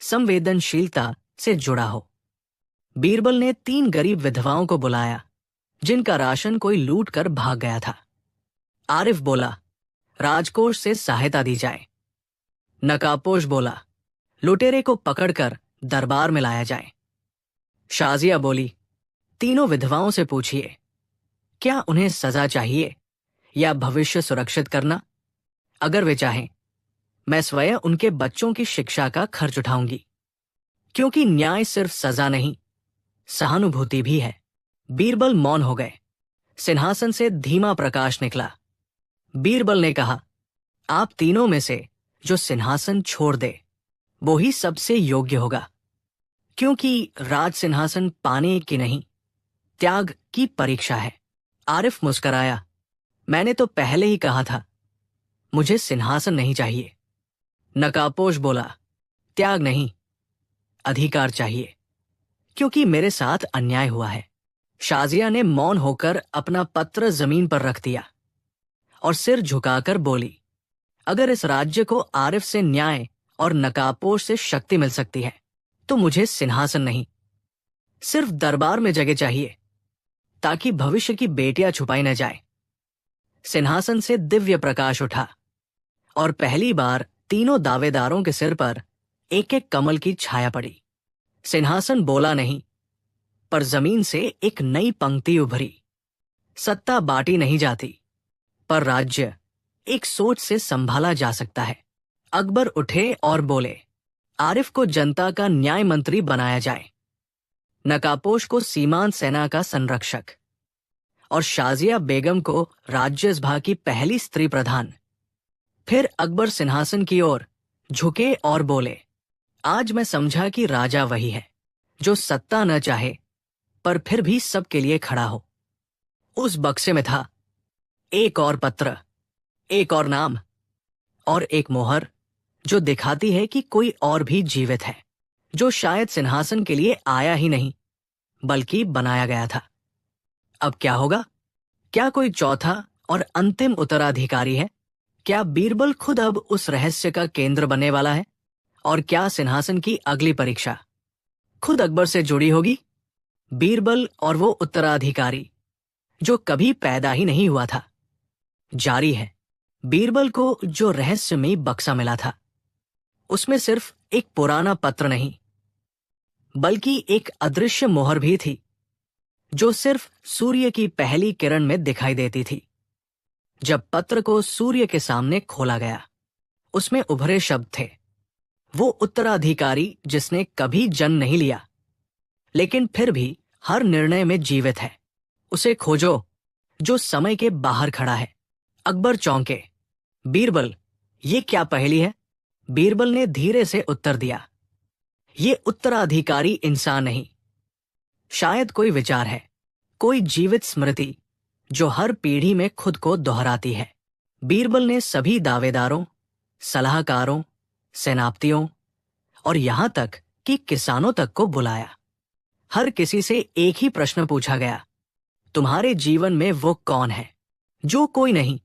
संवेदनशीलता से जुड़ा हो। बीरबल ने 3 गरीब विधवाओं को बुलाया जिनका राशन कोई लूट कर भाग गया था। आरिफ बोला, राजकोष से सहायता दी जाए। नकाबपोश बोला, लुटेरे को पकड़कर दरबार में लाया जाए। शाजिया बोली, तीनों विधवाओं से पूछिए, क्या उन्हें सजा चाहिए या भविष्य सुरक्षित करना? अगर वे चाहें, मैं स्वयं उनके बच्चों की शिक्षा का खर्च उठाऊंगी, क्योंकि न्याय सिर्फ सजा नहीं, सहानुभूति भी है। बीरबल मौन हो गए। सिंहासन से धीमा प्रकाश निकला। बीरबल ने कहा, आप तीनों में से जो सिंहासन छोड़ दे वो ही सबसे योग्य होगा, क्योंकि राज सिंहासन पाने की नहीं, त्याग की परीक्षा है। आरिफ मुस्कराया, मैंने तो पहले ही कहा था, मुझे सिंहासन नहीं चाहिए। नकाबपोश बोला, त्याग नहीं, अधिकार चाहिए, क्योंकि मेरे साथ अन्याय हुआ है। शाजिया ने मौन होकर अपना पत्र जमीन पर रख दिया और सिर झुकाकर बोली, अगर इस राज्य को आरिफ से न्याय और नकाबपोश से शक्ति मिल सकती है तो मुझे सिंहासन नहीं, सिर्फ दरबार में जगह चाहिए, ताकि भविष्य की बेटियां छुपाई न जाए। सिंहासन से दिव्य प्रकाश उठा और पहली बार तीनों दावेदारों के सिर पर एक एक कमल की छाया पड़ी। सिंहासन बोला नहीं, पर जमीन से एक नई पंक्ति उभरी। सत्ता बांटी नहीं जाती, पर राज्य एक सोच से संभाला जा सकता है। अकबर उठे और बोले, आरिफ को जनता का न्याय मंत्री बनाया जाए, नकाबपोश को सीमांत सेना का संरक्षक और शाजिया बेगम को राज्यसभा की पहली स्त्री प्रधान। फिर अकबर सिंहासन की ओर झुके और बोले, आज मैं समझा कि राजा वही है जो सत्ता न चाहे पर फिर भी सबके लिए खड़ा हो। उस बक्से में था एक और पत्र, एक और नाम और एक मोहर जो दिखाती है कि कोई और भी जीवित है, जो शायद सिंहासन के लिए आया ही नहीं बल्कि बनाया गया था। अब क्या होगा? क्या कोई चौथा और अंतिम उत्तराधिकारी है? क्या बीरबल खुद अब उस रहस्य का केंद्र बनने वाला है? और क्या सिंहासन की अगली परीक्षा खुद अकबर से जुड़ी होगी? बीरबल और वो उत्तराधिकारी जो कभी पैदा ही नहीं हुआ था। जारी है। बीरबल को जो रहस्यमयी बक्सा मिला था, उसमें सिर्फ एक पुराना पत्र नहीं, बल्कि एक अदृश्य मोहर भी थी, जो सिर्फ सूर्य की पहली किरण में दिखाई देती थी। जब पत्र को सूर्य के सामने खोला गया, उसमें उभरे शब्द थे, वो उत्तराधिकारी जिसने कभी जन्म नहीं लिया, लेकिन फिर भी हर निर्णय में जीवित है, उसे खोजो, जो समय के बाहर खड़ा है। अकबर चौंके। बीरबल, ये क्या पहेली है? बीरबल ने धीरे से उत्तर दिया, ये उत्तराधिकारी इंसान नहीं, शायद कोई विचार है, कोई जीवित स्मृति जो हर पीढ़ी में खुद को दोहराती है। बीरबल ने सभी दावेदारों, सलाहकारों, सेनापतियों और यहां तक कि किसानों तक को बुलाया। हर किसी से एक ही प्रश्न पूछा गया, तुम्हारे जीवन में वो कौन है जो कोई नहीं,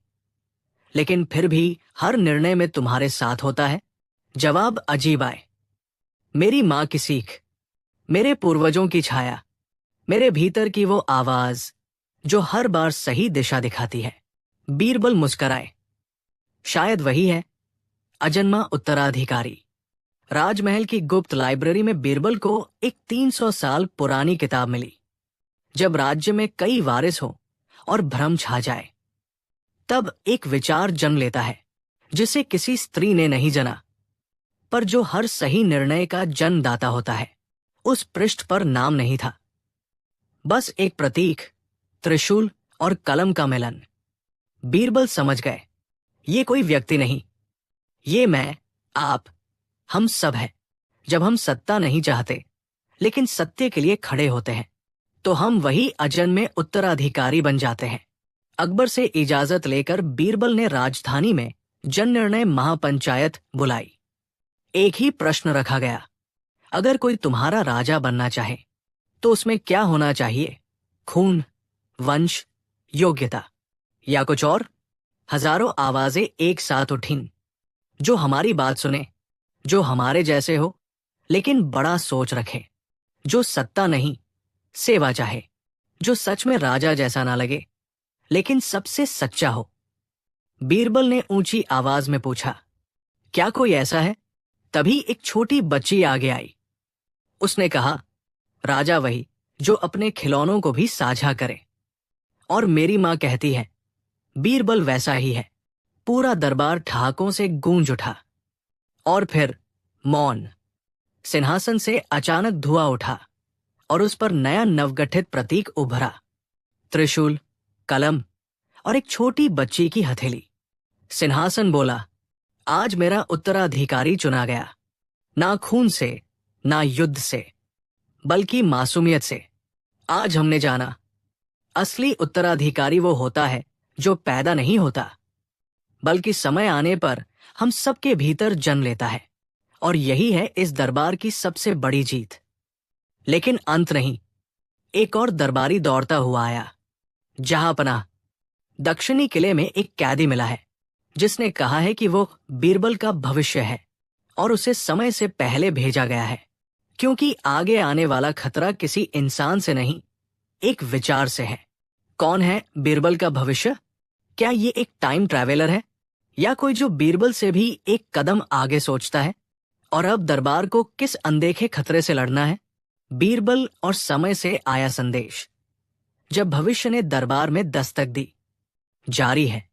लेकिन फिर भी हर निर्णय में तुम्हारे साथ होता है? जवाब अजीब आए। मेरी मां की सीख, मेरे पूर्वजों की छाया, मेरे भीतर की वो आवाज जो हर बार सही दिशा दिखाती है। बीरबल मुस्कराए। शायद वही है, अजन्मा उत्तराधिकारी। राजमहल की गुप्त लाइब्रेरी में बीरबल को एक 300 साल पुरानी किताब मिली। जब राज्य में कई वारिस हो और भ्रम छा जाए, तब एक विचार जन्म लेता है जिसे किसी स्त्री ने नहीं जना, पर जो हर सही निर्णय का जन्मदाता होता है। उस पृष्ठ पर नाम नहीं था, बस एक प्रतीक, त्रिशूल और कलम का मिलन। बीरबल समझ गए, ये कोई व्यक्ति नहीं, ये मैं, आप, हम सब हैं। जब हम सत्ता नहीं चाहते लेकिन सत्य के लिए खड़े होते हैं, तो हम वही अजन्मे उत्तराधिकारी बन जाते हैं। अकबर से इजाजत लेकर बीरबल ने राजधानी में जन निर्णय महापंचायत बुलाई। एक ही प्रश्न रखा गया, अगर कोई तुम्हारा राजा बनना चाहे तो उसमें क्या होना चाहिए? खून, वंश, योग्यता या कुछ और? हजारों आवाजें एक साथ उठीं। जो हमारी बात सुने, जो हमारे जैसे हो लेकिन बड़ा सोच रखे, जो सत्ता नहीं सेवा चाहे, जो सच में राजा जैसा ना लगे लेकिन सबसे सच्चा हो। बीरबल ने ऊंची आवाज में पूछा, क्या कोई ऐसा है? तभी एक छोटी बच्ची आगे आई। उसने कहा, राजा वही जो अपने खिलौनों को भी साझा करे। और मेरी मां कहती है, बीरबल वैसा ही है। पूरा दरबार ठहाकों से गूंज उठा। और फिर मौन। सिंहासन से अचानक धुआं उठा और उस पर नया नवगठित प्रतीक उभरा, त्रिशूल, कलम और एक छोटी बच्ची की हथेली। सिंहासन बोला, आज मेरा उत्तराधिकारी चुना गया, ना खून से, ना युद्ध से, बल्कि मासूमियत से। आज हमने जाना, असली उत्तराधिकारी वो होता है जो पैदा नहीं होता, बल्कि समय आने पर हम सबके भीतर जन्म लेता है। और यही है इस दरबार की सबसे बड़ी जीत। लेकिन अंत नहीं। एक और दरबारी दौड़ता हुआ आया। जहांपनाह, दक्षिणी किले में एक कैदी मिला है जिसने कहा है कि वो बीरबल का भविष्य है और उसे समय से पहले भेजा गया है, क्योंकि आगे आने वाला खतरा किसी इंसान से नहीं, एक विचार से है। कौन है बीरबल का भविष्य? क्या ये एक टाइम ट्रैवलर है, या कोई जो बीरबल से भी एक कदम आगे सोचता है? और अब दरबार को किस अनदेखे खतरे से लड़ना है? बीरबल और समय से आया संदेश, जब भविष्य ने दरबार में दस्तक दी, जारी है।